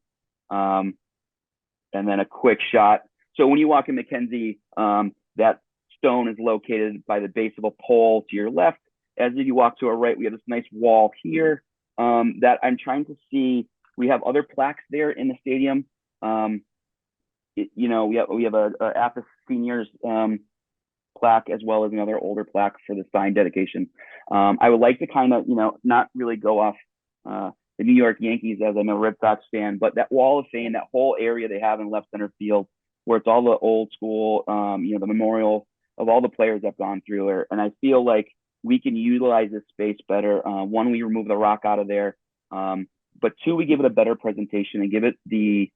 And then a quick shot. So when you walk in McKenzie, that stone is located by the base of a pole to your left. As you walk to our right, we have this nice wall here that I'm trying to see. We have other plaques there in the stadium. We have a AFIS seniors plaque, as well as another older plaque for the signed dedication. I would like to kind of, not really go off the New York Yankees, as I'm a Red Sox fan, but that wall of fame, that whole area they have in left center field, where it's all the old school, the memorial of all the players that have gone through there. And I feel like we can utilize this space better. One, we remove the rock out of there. But two, we give it a better presentation and give it the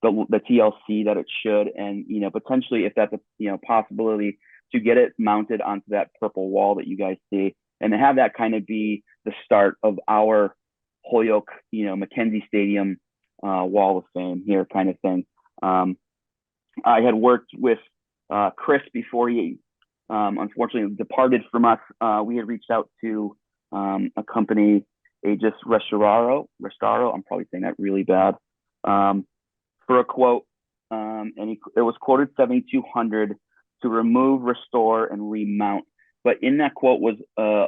TLC that it should, and potentially, if that's a possibility, to get it mounted onto that purple wall that you guys see, and to have that kind of be the start of our Holyoke, Mackenzie Stadium Wall of Fame here kind of thing. I had worked with Chris before he unfortunately departed from us. We had reached out to a company, Aegis Restauro. I'm probably saying that really bad. For a quote, and it was quoted $7,200 to remove, restore, and remount. But in that quote was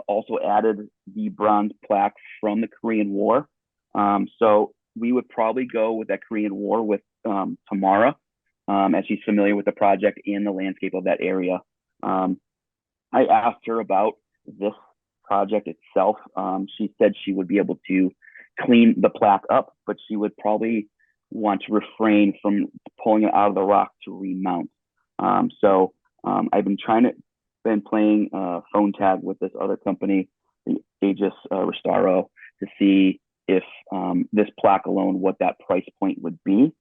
also added the bronze plaque from the Korean War. So we would probably go with that Korean War with Tamara, as she's familiar with the project and the landscape of that area. I asked her about this project itself. She said she would be able to clean the plaque up, but she would probably want to refrain from pulling it out of the rock to remount. So I've been playing phone tag with this other company, the Aegis Restauro, to see if this plaque alone, what that price point would be.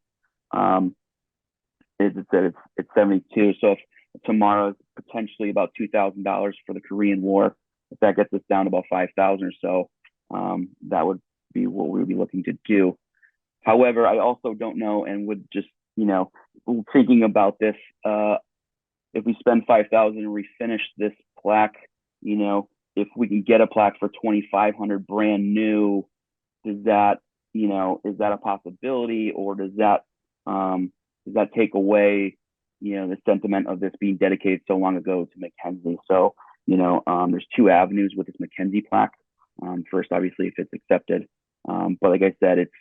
It's 72. So if tomorrow's potentially about $2,000 for the Korean War, if that gets us down to about 5,000 or so, that would be what we would be looking to do. However, I also don't know, and would just, thinking about this, if we spend 5,000 and refinish this plaque, if we can get a plaque for 2,500 brand new, is that a possibility, or does that take away, the sentiment of this being dedicated so long ago to Mackenzie? So, there's two avenues with this Mackenzie plaque. First, obviously, if it's accepted, but like I said, it's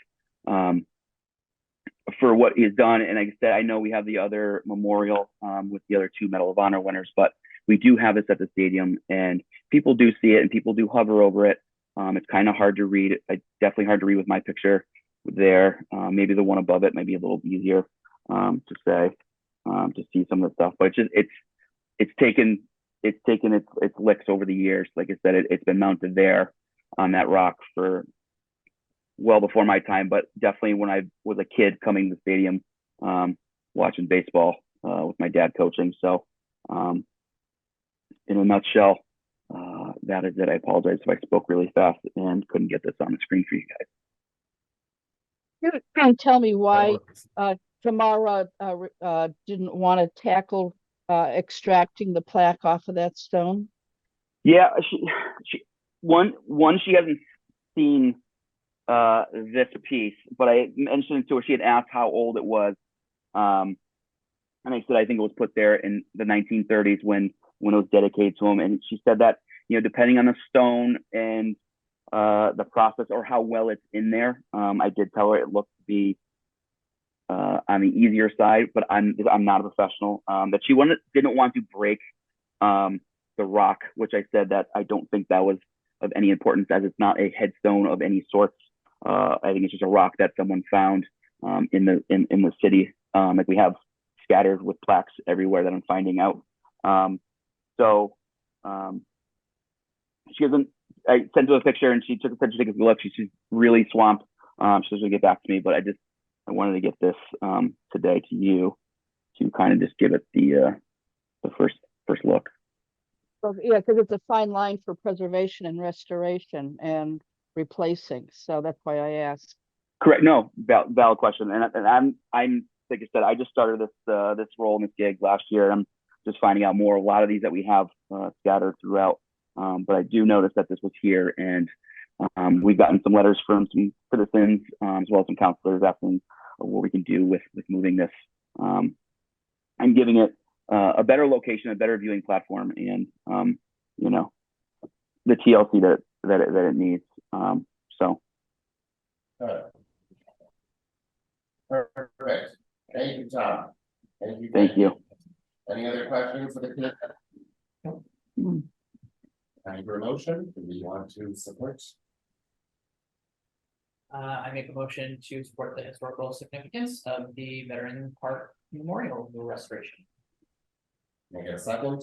for what is done. And like I said, I know we have the other memorial with the other two Medal of Honor winners, but we do have this at the stadium, and people do see it and people do hover over it. It's kind of hard to read. It's definitely hard to read with my picture there. Maybe the one above it might be a little easier to see some of the stuff, but it's taken its licks over the years. Like I said, it's been mounted there on that rock for well before my time, but definitely when I was a kid coming to the stadium, watching baseball with my dad coaching. So in a nutshell, that is it. I apologize if I spoke really fast and couldn't get this on the screen for you guys. You can tell me why Tamara didn't want to tackle extracting the plaque off of that stone? Yeah, she hasn't seen this piece, but I mentioned to her, she had asked how old it was, and I said I think it was put there in the 1930s when it was dedicated to him, and she said that depending on the stone and the process or how well it's in there, I did tell her it looked to be on the easier side, but I'm not a professional. That she didn't want to break the rock, which I said that I don't think that was of any importance, as it's not a headstone of any sorts. I think it's just a rock that someone found in the city, like we have scattered with plaques everywhere that I'm finding out. So she doesn't. I sent her a picture, and she took a picture to take a look. She's really swamped. She's gonna get back to me, but I wanted to get this today to you to kind of just give it the first look. Well, yeah, because it's a fine line for preservation and restoration and replacing. So that's why I asked. Correct. No, valid question. And I'm like I said, I just started this role in this gig last year. I'm just finding out more. A lot of these that we have scattered throughout, but I do notice that this was here, and we've gotten some letters from some citizens as well as some counselors asking what we can do with moving this. I'm giving it a better location, a better viewing platform, and the TLC that it needs. So. Perfect. Thank you, Tom. Thank you. Any other questions for the commission? Any for a motion? Do we want to support? I make a motion to support the historical significance of the Veteran Park Memorial restoration. Can I get a second?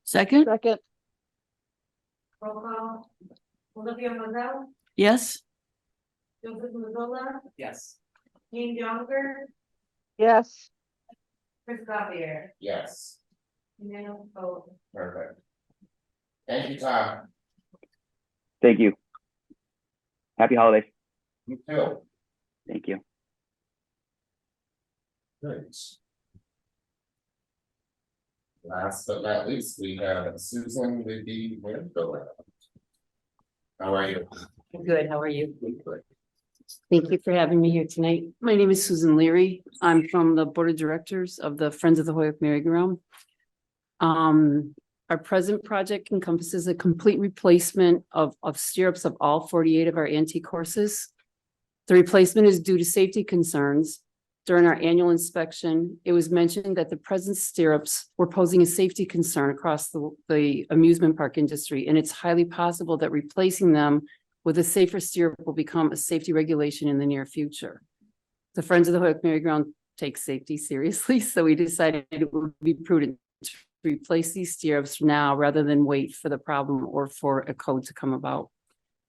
Second, Roll call. Olivia Mazel, yes, Joseph Mazzola, Yes. Jean Jonker, yes, Chris Gavier. Yes, Unanimous vote. perfect. Thank you, Tom. Thank you. Happy holidays. You too. Thank you. Good. Last but not least, we have Susan with the window. How are you? Good, how are you? Good. Thank you for having me here tonight. My name is Susan Leary. I'm from the Board of Directors of the Friends of the Holyoke Merry-Go-Round. Our present project encompasses a complete replacement of stirrups of all 48 of our antique horses. The replacement is due to safety concerns. During our annual inspection, it was mentioned that the present stirrups were posing a safety concern across the amusement park industry, and it's highly possible that replacing them with a safer stirrup will become a safety regulation in the near future. The Friends of the Holyoke Merry-Go-Round take safety seriously, so we decided it would be prudent to replace these stirrups now rather than wait for the problem or for a code to come about.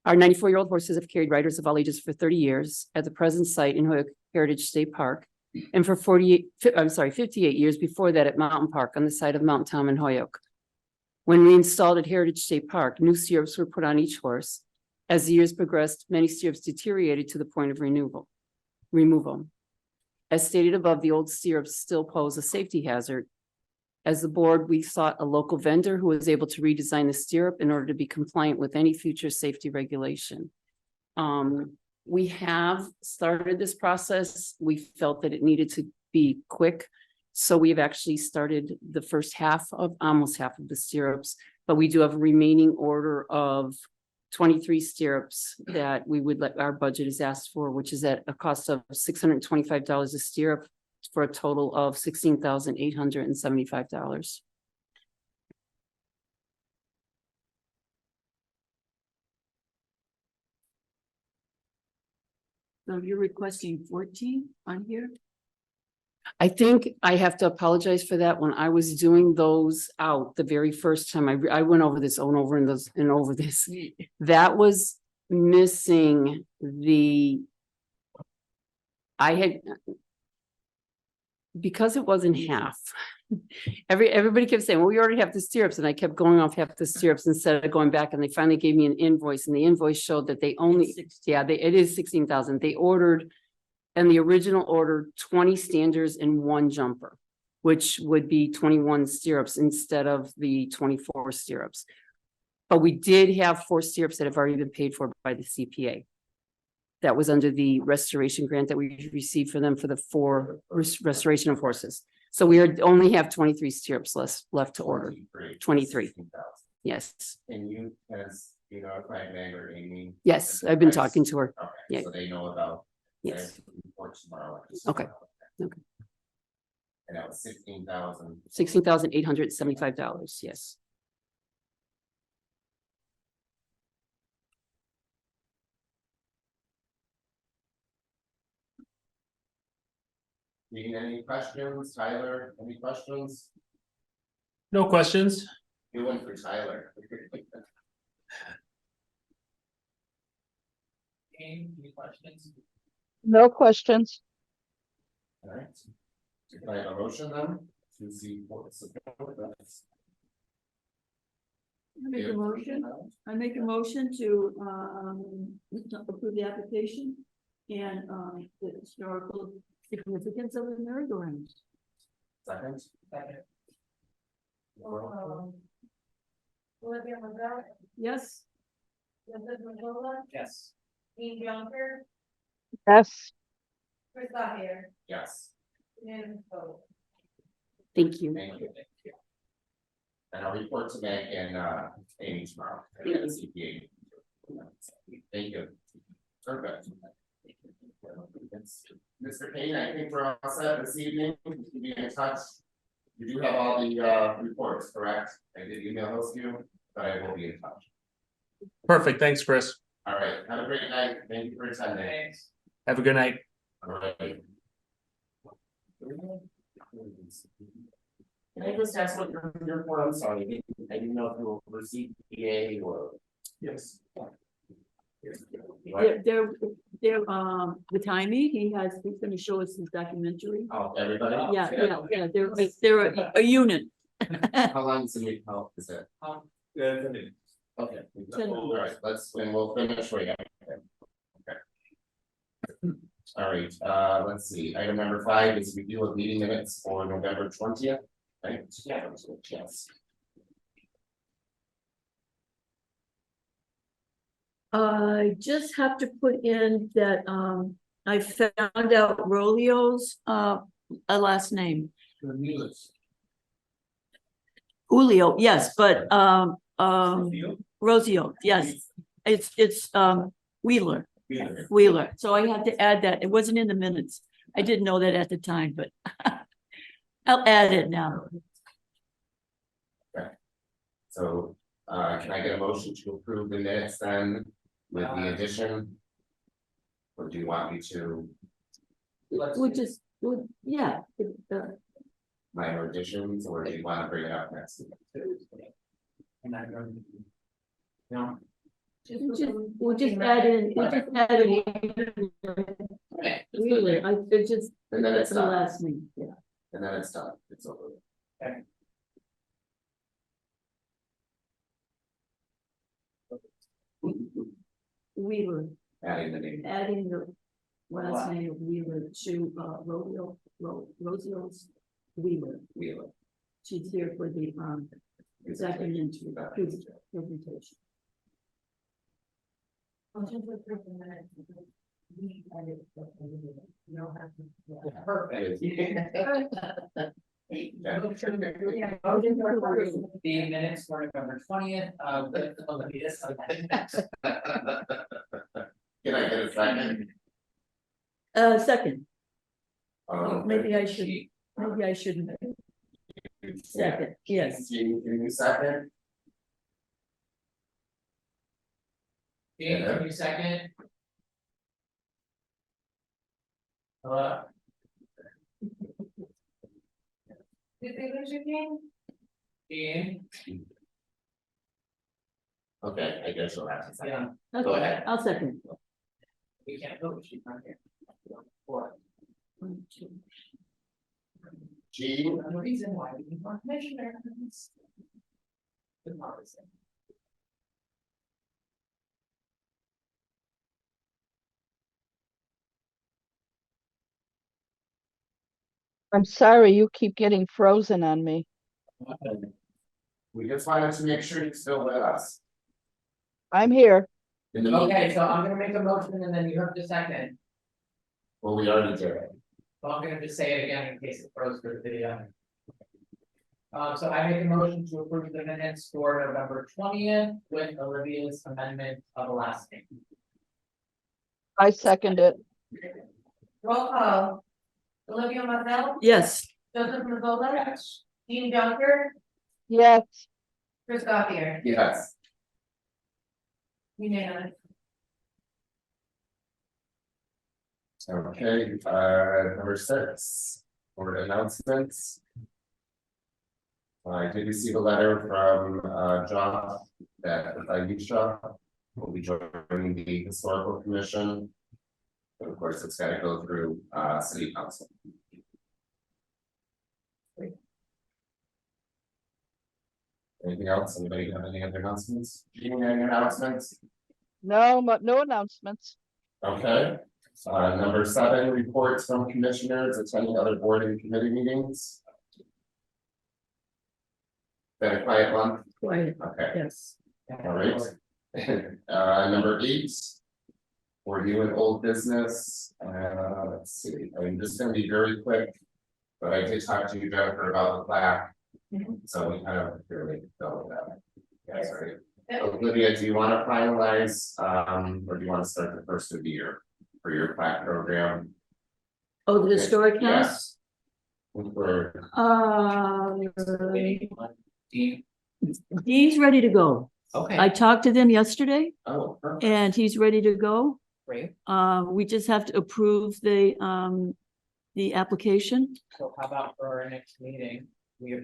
Our 94-year-old horses have carried riders of all ages for 30 years at the present site in Holyoke Heritage State Park, and for 58 years before that at Mountain Park on the site of Mountain Tom and Holyoke. When we installed at Heritage State Park, new stirrups were put on each horse. As the years progressed, many stirrups deteriorated to the point of removal. As stated above, the old stirrups still pose a safety hazard. As the board, we sought a local vendor who was able to redesign the stirrup in order to be compliant with any future safety regulation. We have started this process. We felt that it needed to be quick. So we've actually started the almost half of the stirrups, but we do have a remaining order of 23 stirrups that we would let, our budget is asked for, which is at a cost of $625 a stirrup for a total of $16,875. So you're requesting 14 on here? I think I have to apologize for that. When I was doing those out the very first time, I went over this over and over this. That was missing because it wasn't half. Everybody kept saying, well, we already have the stirrups, and I kept going off half the stirrups instead of going back, and they finally gave me an invoice, and the invoice showed that they only, it is 16,000. They ordered, and the original ordered 20 standers and 1 jumper, which would be 21 stirrups instead of the 24 stirrups. But we did have 4 stirrups that have already been paid for by the CPA. That was under the restoration grant that we received for them for the 4 restoration of horses. So we only have 23 stirrups left to order. 23. Yes. And you, as you know, if I Meg or Amy. Yes, I've been talking to her. Okay, Yeah. so they know about. Yes. Report tomorrow. Okay. Okay. And that was 16,000. $16,875. Yes. Need any questions? Tyler, any questions? No questions. You went for Tyler. Any questions? no questions. All right. Can I have a motion then to see what support that's. I make a motion to approve the application and the historical significance of the merry-go-round. Second. Olivia Mazzola, Yes. Joseph Mazzola, Yes. Jean Jonker, Yes, Chris Gavier. Yes, Unanimous vote. Thank you. thank you. And I'll report to Meg and Amy tomorrow. CPA. Thank you. Perfect. Mr. Payne, I think we're all set this evening. We can be in touch. You do have all the reports, correct? I did email those to you, but I will be in touch. Perfect. Thanks, Chris. All right, have a great night. Thank you for attending. Thanks. Have a good night. All right. Can I just ask what you're here for? I'm sorry, I didn't know if you were CPA or. Yes. There, the timing, he's gonna show us his documentary. Oh, everybody? Yeah, they're a unit. How long is the meeting? How is it? Okay. 10 All right, we'll finish right after. Okay. All right, let's see, item number 5 is review of meeting minutes for November 20th. Right? Yeah, yes. I just have to put in that, I found out Rolio's, last name. Julio, yes, but, Rosio, yes, it's, Wheeler, so I had to add that, it wasn't in the minutes, I didn't know that at the time, but I'll add it now. So, can I get a motion to approve the minutes then with the addition? Or do you want me to Yeah. minor additions, or do you want to bring it up next week? No. We'll just add in, Wheeler, it's just, And then it's that's the done, last name, yeah. and then it's done, it's over. Okay. Wheeler, Adding the name. adding the last name of Wheeler to, Rosio's Wheeler. Wheeler. She's here for the, second interview, presentation. Perfect. The minutes for November 20th, with Olivia's. Can I get a second? Second, maybe I Okay. shouldn't. Second, yes. Can you second? Dean, can you second? Hello? Did they lose your name? Dean? Okay, I guess you'll have to second. Yeah, Go ahead. I'll second. we can't vote, she's not here. Or, Jean, the reason why we need more commissioners. Good policy. I'm sorry, you keep getting frozen on me. we just wanted to make sure you're still with us. I'm here. In the Okay, so I'm gonna make a motion and then you have to second. Well, we already did it. So I'm gonna just say it again in case it froze for the video. So I make a motion to approve the minutes for November 20th with Olivia's amendment of the last name. I second it. Roll call. Olivia Martell, Yes, Joseph Mazzola, Dean Junker, Yes, Chris Gothier. Yes. Unanimous. Okay, number 6, board announcements. I did receive a letter from John that Aisha will be joining the historical commission. But of course, it's got to go through city council. Anything else? Anybody have any other announcements? Any announcements? no, no announcements. Okay. Number 7, reports from commissioners attending other board and committee meetings. Been a quiet month? quiet, Okay, yes. all right. Number 8. For new and old business, let's see, I'm just gonna be very quick. But I did talk to you, Jennifer, about the plaque. So we kind of really go with that. Yes, right. Olivia, do you want to finalize, or do you want to start the first of the year for your plaque program? Oh, the historic house? Yes. For Dean, Dean's ready to go. okay, I talked to them yesterday oh, perfect. and he's ready to go. great. We just have to approve the application. So how about for our next meeting, we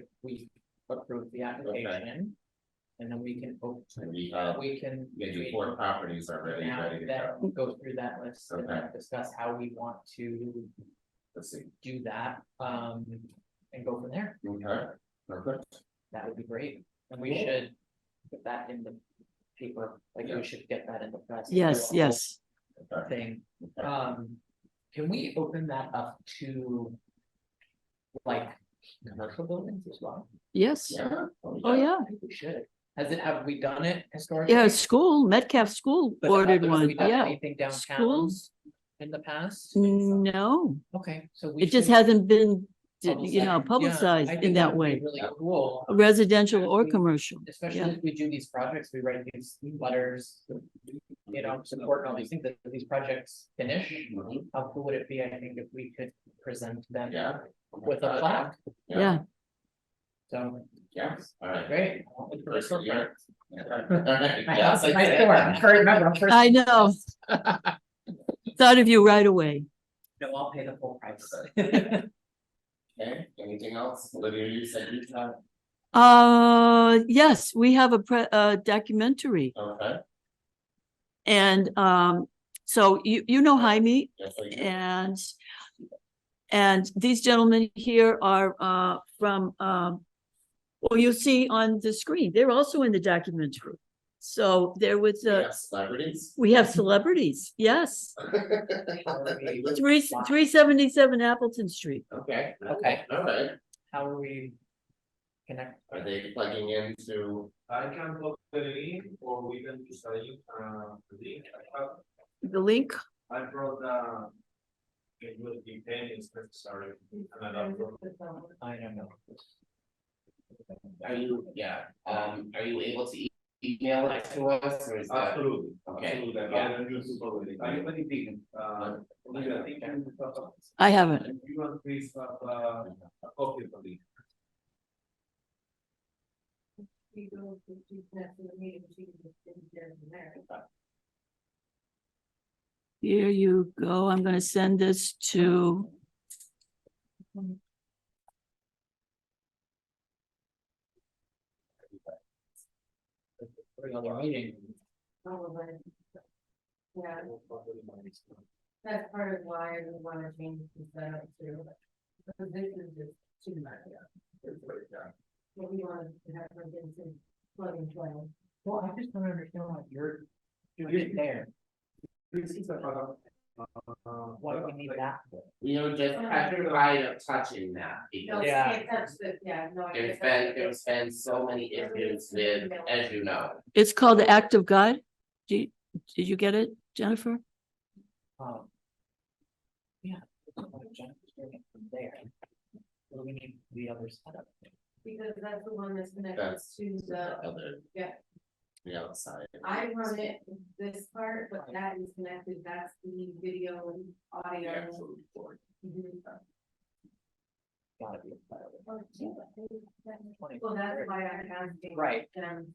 approve the application. And then we can, And we can. maybe 4 properties are ready Now to that go. go through that list and Okay. discuss how we want to Let's see. do that, and go from there. Okay, perfect. That would be great. And we should put that in the paper, like we should get that in the press. Yes, yes. Thing. Can we open that up to like commercial buildings as well? Yes. Yeah. Oh, yeah. I think we should. Have we done it historically? Yeah, school, Metcalf School But ordered have one. we done Yeah. anything downtown Schools? in the past? No, Okay, so we it just should hasn't been, Yeah, publicized I in think that would be way, Really cool, residential or commercial. especially Yeah. if we do these projects, we write these letters. You know, support all these things that these projects finish. Mhm. How cool would it be, I think, if we could present them Yeah. with a plaque, Yeah. so. Yes, all right. Great. First year. My Yes, house is I next did. door. I'm sure I remember, I'm first- I know. Thought of you right away. No, I'll pay the full price. Okay, anything else? Olivia, you said you had, Yes, we have a documentary, okay, and so you know Jaime, yes, I do. and these gentlemen here are from well, you'll see on the screen, they're also in the documentary. So there was We have celebrities. we have celebrities, yes. How are we- 377 Appleton Street. Okay. Okay. All right, How are we connect? are they plugging into, I can put the link or we can use the link, The link, I brought it will be pen is necessary. And I don't. I don't know. are you, are you able to email it to us or is that? Absolutely, Okay, absolutely. yeah. I don't use it for the. I already did, Olivia, I think you. I haven't. If you want, please, a copy of the link. Here you go. I'm gonna send this to. Putting on the meeting. Yeah, that's part of why we wanna change the setup too. Because this is just too much. What we want to have for this is plug and play. Well, I just don't understand why you're doing it there. Why do we need that? You know, just petrified of touching that No, because Yeah. can't touch the, yeah, no. I there's can't touch been, so many issues with, as you know. It's called The Act of God. Did you get it, Jennifer? Yeah. Jennifer's doing it from there. What do we need the other setup? Because that's the one that's connected That's to the, other, yeah, the outside. I run it this part, but that is connected, that's the video and audio. Absolutely. Mhm. Gotta be a better way. Well, that's why I have. Right. Them,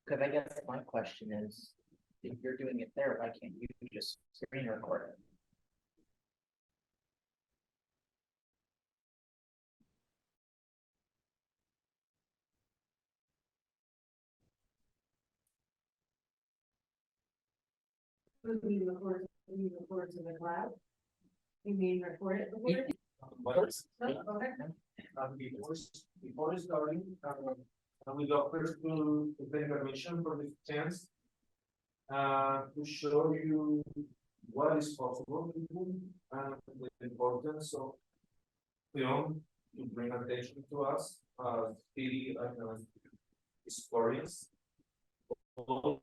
Cause I guess my question is, if you're doing it there, why can't you just screen record it? we record to the cloud. You mean record it? Before starting, and we go first to obtain permission for this chance. To show you what is possible and the importance of film to bring attention to us, city and historians. Also,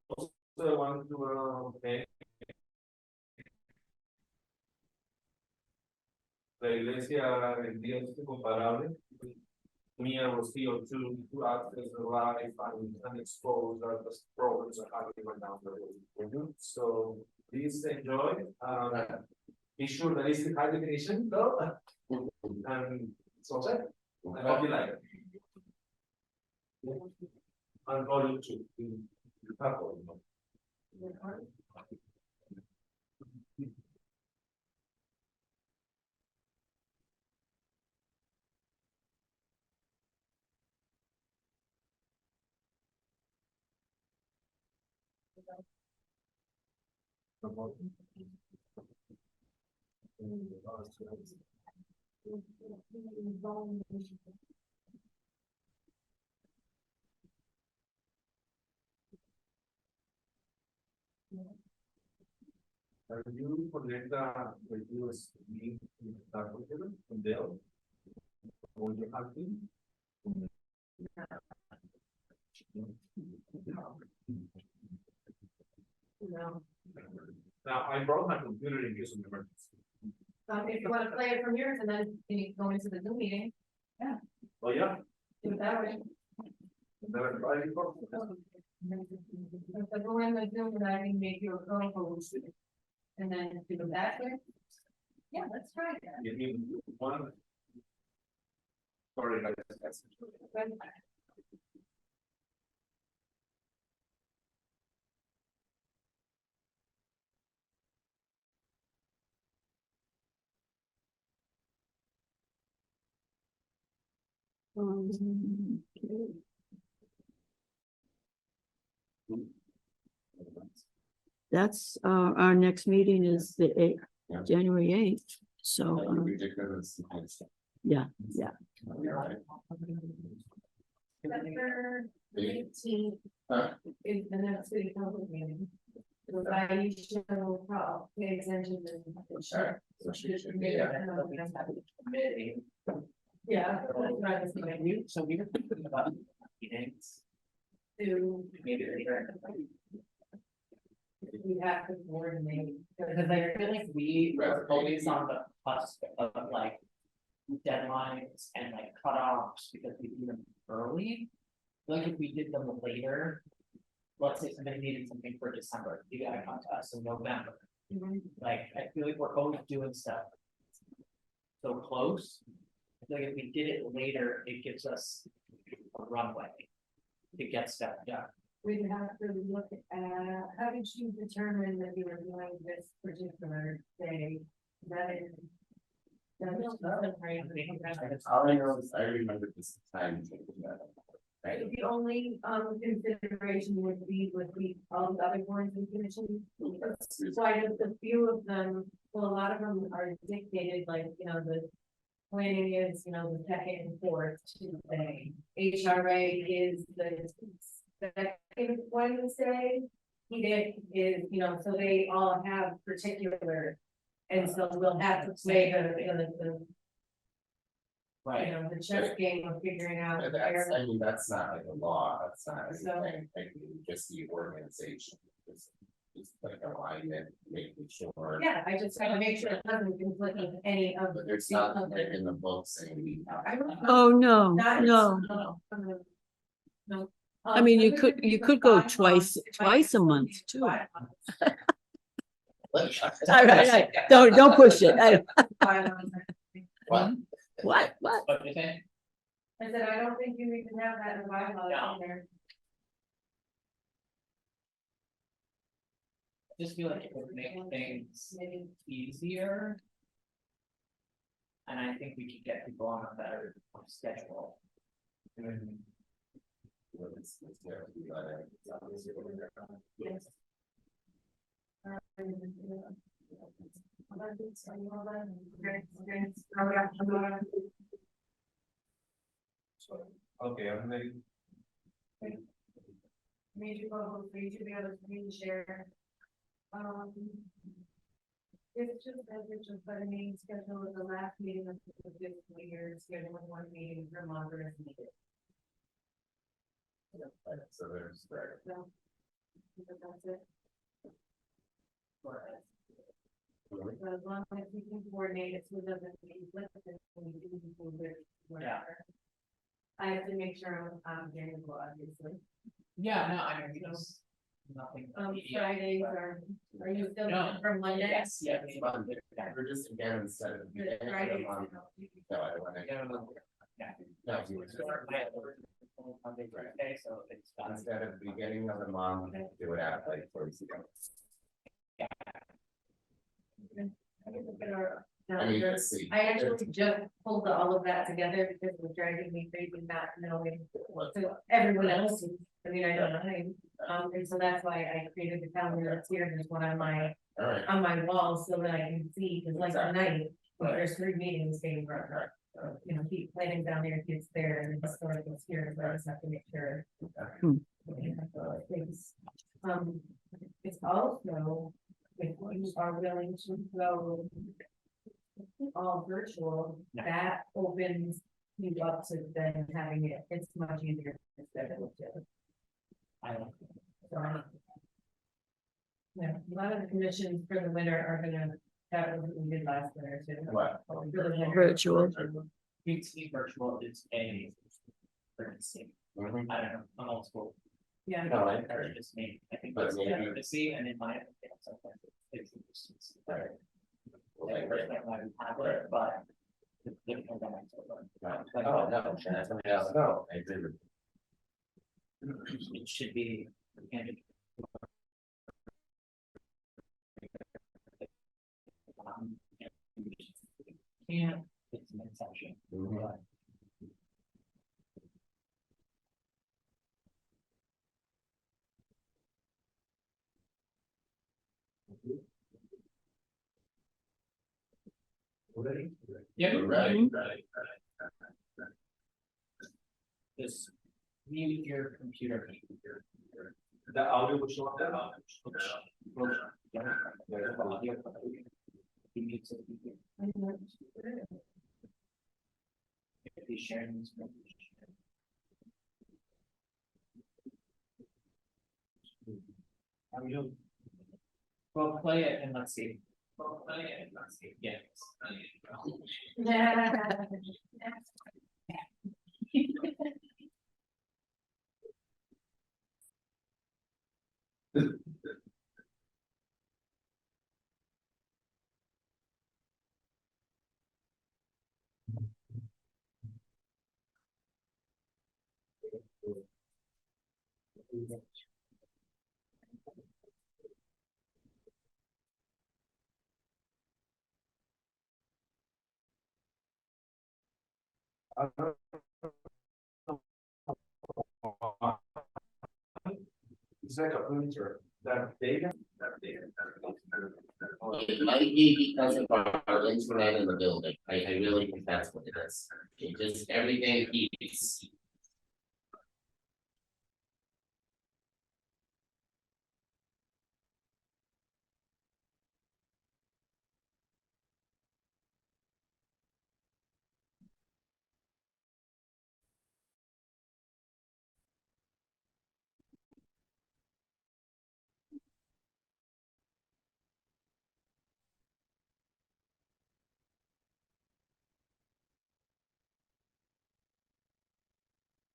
I want to thank la iglesia el día comparable. Me, I was here to act as a live and expose the problems that have been down the road. So please enjoy. Be sure that it's high definition though. And so that I hope you like it. And volume 2. You have volume 1. Are you connect the USB from Dell? Or you have to? No. Now, I brought my computer in case of emergency. If you wanna play it from yours and then you can go into the Zoom meeting, Oh, yeah. do it that way. Then I try it for- If go in the Zoom and I can make you a phone call. And then do it that way. Yeah, let's try that. Give me one. Sorry, guys. That's, our next meeting is the eighth, Yeah. January 8th, so, Ridiculous. yeah. September Yeah. 18th is the next city council meeting. So I shall call, pay attention to. Sure. So she should be, Yeah. Yeah. That's right. So we were thinking about meetings, To, maybe later. we have to coordinate. Because I feel like we are always on the cusp of like deadlines and like cutoffs because we do them early. Like if we did them later, let's say somebody needed something for December, you gotta come to us in November. Like, I feel like we're always doing stuff so close. Like if we did it later, it gives us a runway to get stuff done. We'd have to look at, how did you determine that you were doing this particular day? That is. All I know is I remember this time. Right? The only consideration would be all the other boards and commissions. Quite a few of them, well, a lot of them are dictated, like, the planning is, the second and fourth Tuesday. HRA is the second Wednesday. EDIC is, so they all have particular. And so we'll have to play the the chess game of figuring out. That's, I mean, that's not like a law, that's not So- anything, like, just the organization. It's like alignment, making sure. Yeah, I just gotta make sure it doesn't conflict with any of. But there's nothing in the book saying we have. I don't. Oh, no, Not- no. No. I mean, you could go twice a month too. All right. Don't push it. What? What? What do you think? I said, I don't think you even have that in the bylaws No. either. I just feel like it would make things easier. And I think we could get people on a better schedule. Yes. Okay, I'm ready. Major goal for each of the other screen share. It's just as Richard said, a meeting schedule is the last meeting of the fiscal year, schedule one meeting per month or as needed. So there's, right. So, that's it. For us. So as long as we can coordinate it, so it doesn't conflict with it, we do whatever. I have to make sure I'm getting the law, obviously. Yeah, no, I mean, there's nothing. Fridays are you still No. from Monday? Yes, yeah. We're just again instead of. Is it Fridays? No, I don't want to. Yeah. No, you would start. Monday, Thursday, so it's done. Instead of beginning of the month, do it at like towards the end. I mean, let's see. I actually just pulled all of that together because it was driving me crazy not knowing. So everyone else, I mean, I don't know. And so that's why I created the calendar that's here, there's one All right. on my wall so that I can see, because like tonight, Right. there's 3 meetings being run. You know, keep planning down there, kids there, and the historical here, so I just have to make sure. Things. It's also, if you are willing to go all virtual, that opens you up to then having it, it's much easier to schedule too. I don't. So, yeah, a lot of the commissions for the winter are gonna, that was what we did last winter too. What? For the winter. Virtual. PT virtual is a. Mhm. I don't know, I'm old school. Yeah. No, I- Or just me, I think But that's maybe- courtesy, and in my opinion, sometimes it's just. Right. Like, personally, I'm not a tablet, but. It's different than I told them. Right. Oh, no, no, I agree with It should be. Can't, it's an exception. Mhm. but Yeah. Right. Just mute your computer. The audio will show up there. He mutes it. If he's sharing this. Well, play it and let's see. Well, play it and let's see. Yes. It's like a printer, that data. It might be because of our internet in the building, I really think that's what it is, it just, everything keeps.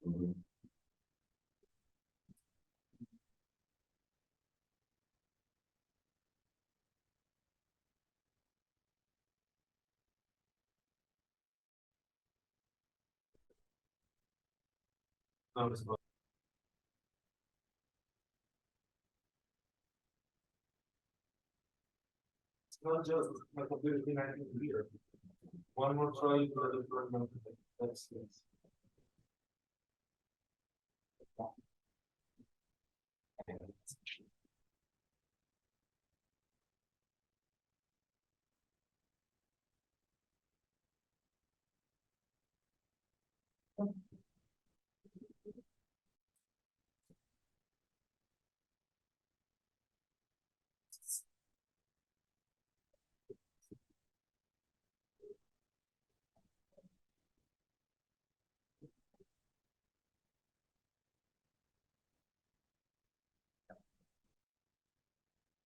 Mhm. It's not just my computer thing, I can hear. One more try for the program. That's it.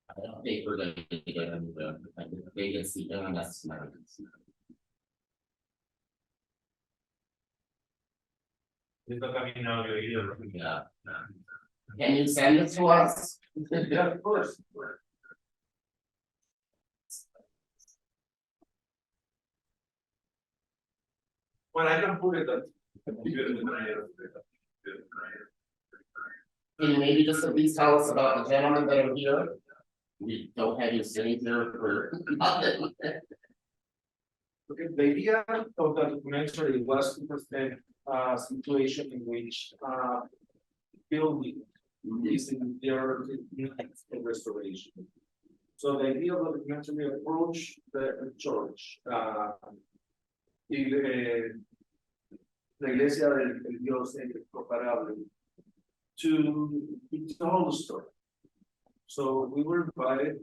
I don't think we're gonna get any the vacancy unless. Está caminando here. Yeah. Can you send it to us? Yeah, of course. Well, I can put it on. Can you maybe just at least tell us about the gentlemen that are here? We don't have you sitting here for nothing. Okay, the idea of the documentary was to present a situation in which building is in their restoration. So the idea of the documentary approach the church, la iglesia del Dios incomparable, to tell the story. So we were invited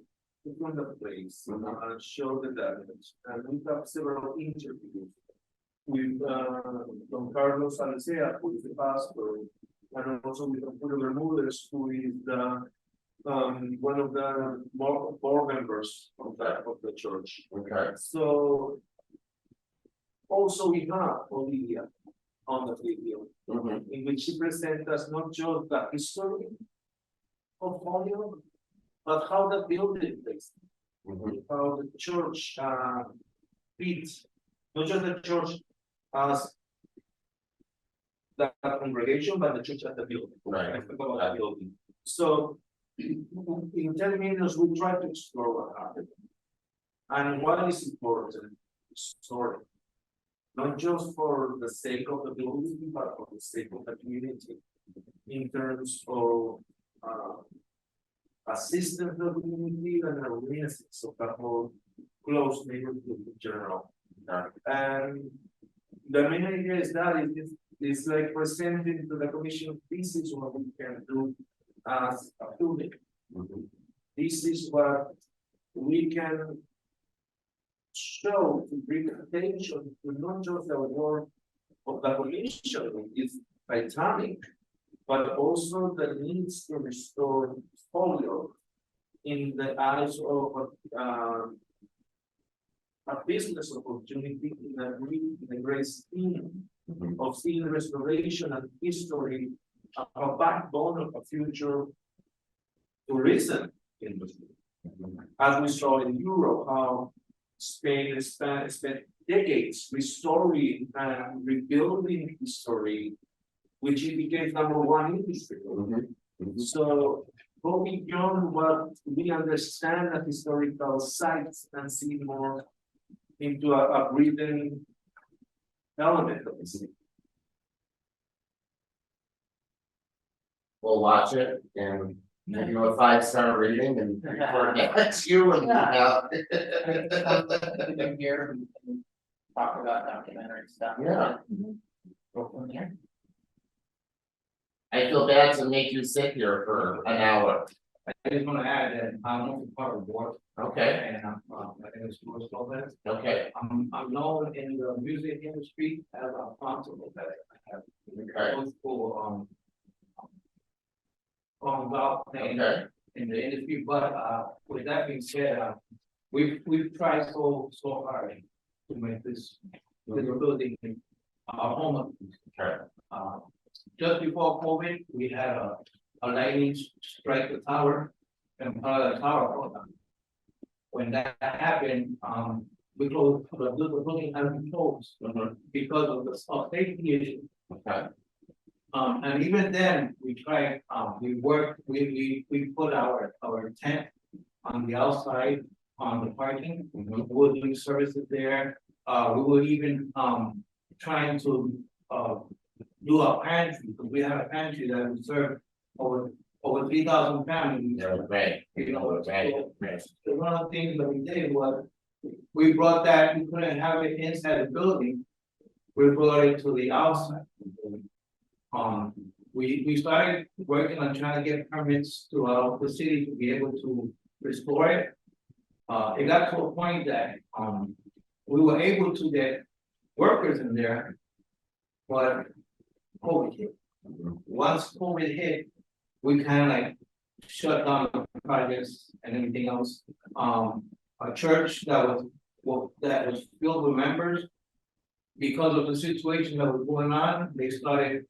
to come the place and show the damage, and we have several interviews with Don Carlos Alcea, who is the pastor, and also with Don Julio Bermudez, who is the one of the board members of the church. Okay. So also we have Olivia on the video, in which she presents us not just the history of Holyoke, but how the building is, how the church fits, not just the church as the congregation, but the church as the building. Right. About that building. So in 10 minutes, we try to explore what happened. And what is important, story. Not just for the sake of the building, but for the sake of the community. In terms of assistance of the community and awareness of the whole close neighborhood in general. And the main idea is that it's like presenting to the commission, this is what we can do as a building. This is what we can show to bring attention to not just the work of the commission, it's titanic, but also the needs to restore Holyoke in the eyes of a business opportunity in a great scheme of seeing restoration and history, a backbone of a future tourism industry. As we saw in Europe, how Spain spent decades restoring and rebuilding history, which it became #1 industry. So go beyond what we understand as historical sites and see more into a breathing element of the city. We'll watch it and give you a 5-star rating and report back to you and Come here and talk about documentary stuff. Yeah. Go from there. I feel bad to make you sit here for an hour. I just want to add that I'm also part of the board. Okay. And my name is Louis Lopez. Okay. I'm known in the music industry as a constable that I have. Okay. Multiple out in the industry, but with that being said, we've tried so hard to make this building our home. Just before COVID, we had a lightning strike the tower and part of the tower program. When that happened, we closed the building had been closed because of the safety issue. And even then, we tried, we worked, we put our tent on the outside on the parking. We were doing services there. We were even trying to do a pantry, because we have a pantry that we serve over 3,000 families. You know, so one of the things that we did was we brought that, we couldn't have it inside the building. We brought it to the outside. We started working on trying to get permits throughout the city to be able to restore it. It got to a point that we were able to get workers in there, but COVID hit. Once COVID hit, we kind of like shut down the projects and everything else. A church that was filled with members, because of the situation that was going on, they started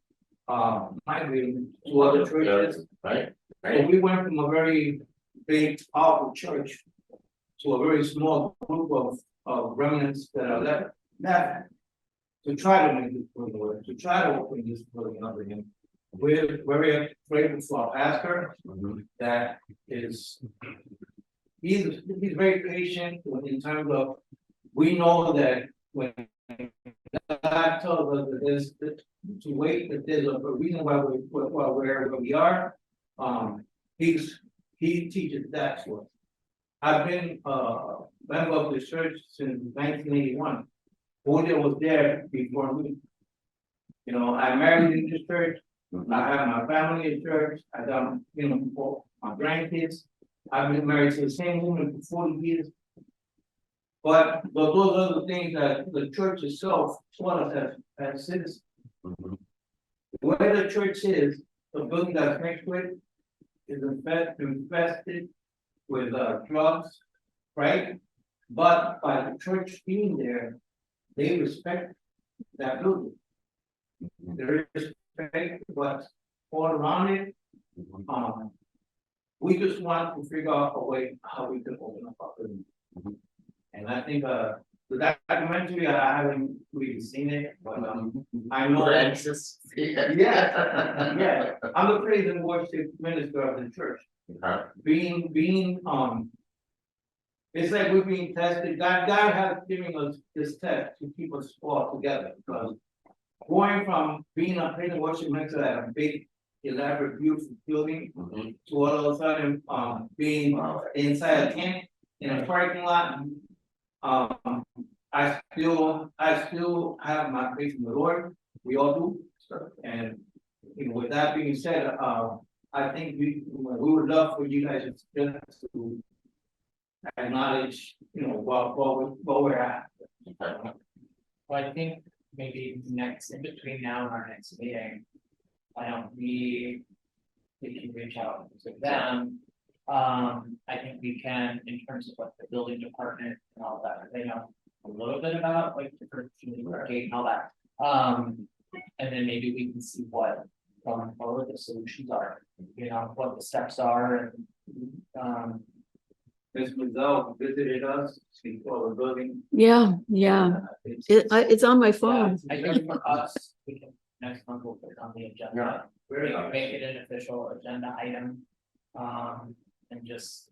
migrating to other churches. So we went from a very big, powerful church to a very small group of remnants that are left to try to make this building work, to try to open this building up again. We're very grateful to our pastor that is, he's very patient in terms of, we know that when God told us that there's to wait, that there's a reason why we're where we are. he teaches that to us. I've been member of the church since 1981. Julio was there before me. You know, I married in this church. I have my family in church. I got, you know, my grandkids. I've been married to the same woman for 40 years. But those are the things that the church itself taught us as citizens. Where the church is, the building that's next to it is infested with drugs, right? But by the church being there, they respect that building. They respect what's all around it. We just want to figure out a way how we can open up our building. And I think the documentary, I haven't really seen it, but I know. We're anxious. Yeah, yeah. I'm the praise and worship minister of the church. Okay. Being it's like we're being tested. God has given us this test to keep us all together. Because going from being a praise and worship minister at a big, elaborate, beautiful building to all of a sudden being inside a tent in a parking lot. I still have my faith in the Lord. We all do. And you know, with that being said, I think we would love for you guys to acknowledge, you know, what we're at. Well, I think maybe next, in between now and our next meeting, why don't we can reach out to them. I think we can, in terms of like the building department and all that, they know a little bit about like different gate and all that. And then maybe we can see what going forward the solutions are, you know, what the steps are and Ms. Mazel visited us, she saw the building. Yeah, it's on my yeah, phone. I think for us, we can, next month we'll put it on the agenda. Very Make nice. make it an official agenda item, and just.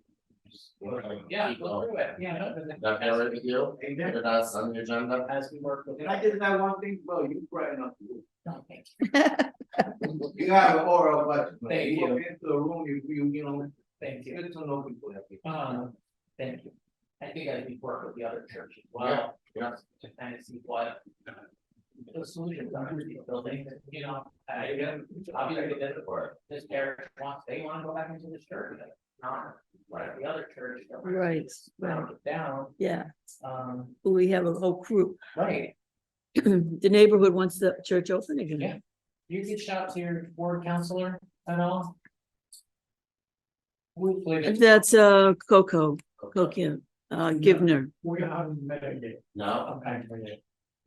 Yeah, go through it, yeah. no, That be all right with you? Amen. Put us on the agenda. As we work with. And I just have one thing, bro, you brighten up. No, thank you. You have an aura, but Thank you walk you. into a room, you know, Thank you. good to know people. Thank you. I think I need to work with the other church as well. Yeah. To kind of see what. The solutions are to the building, you know, obviously this parish wants, they want to go back into this church, not like the other church. that we're Right, round it down, Yeah, um, we have a whole crew. right, The neighborhood wants the church open again. Yeah. you reached out to your ward counselor at all? That's Coco, Givner. We haven't met her yet. No? Okay.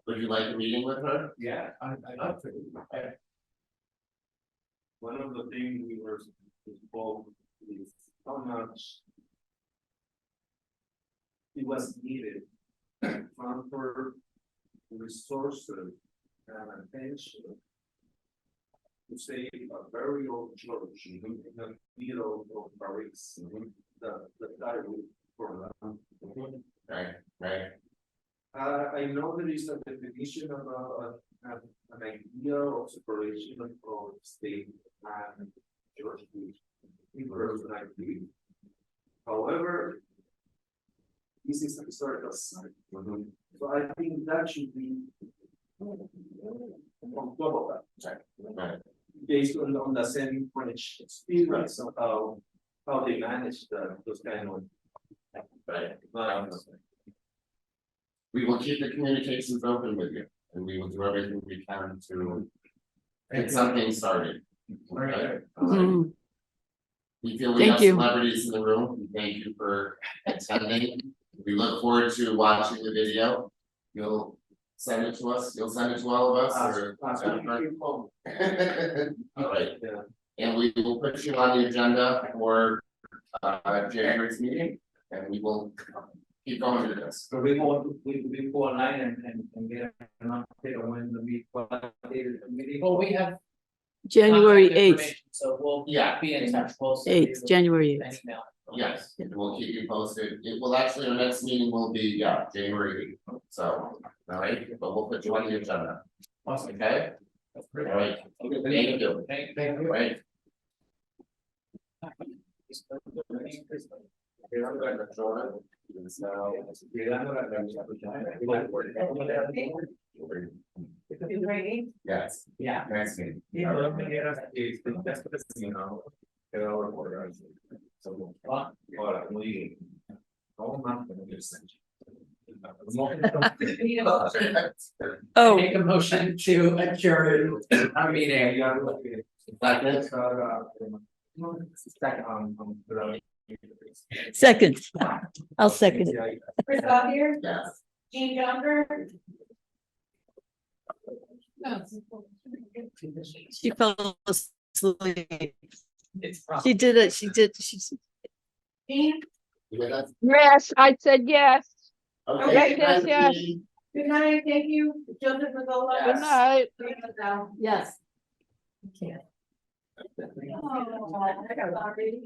Would you like a meeting with her? Yeah, I love to. One of the things we were involved is how much it was needed for resources and attention to save a very old church in the middle of Paris, the title for them. Right. I know there is a definition of an idea of separation of state and church, which I agree. However, this is a historical site. So I think that should be on top of that. Right. Based on the same French experience of how they manage those kind of. Right. We will keep the communications open with you, and we will do everything we can to get something started. Okay? Mhm. We feel we Thank have you. celebrities in the room. We thank you for attending. We look forward to watching the video. You'll send it to us, you'll send it to all of us, or? All right, and we will put you on the agenda for January's meeting, and we will keep going to this. So we go online and get an update on when the meeting. Well, we have. January contact 8th, information, So we'll Yeah. be in touch. We'll send you 8th, January an 8th. email. Yes, and we'll keep you posted. It will actually, our next meeting will be, January 8th. So, all right, but we'll put you on the agenda. Awesome. Okay? All right. Thank you. Thank you. Right. Yes. Yeah. Nice meeting. Oh, Make a motion to adjourn our meeting. Second, I'll second it. Chris Gautier, Yes. Jean John. She fell asleep. It's She did it, she did, she. Jean, You with us? Yes, I said yes. Okay. Yes, thank yes. you. good night, thank you, Joseph Mazzola. Good night. Yes. Oh, I got it already.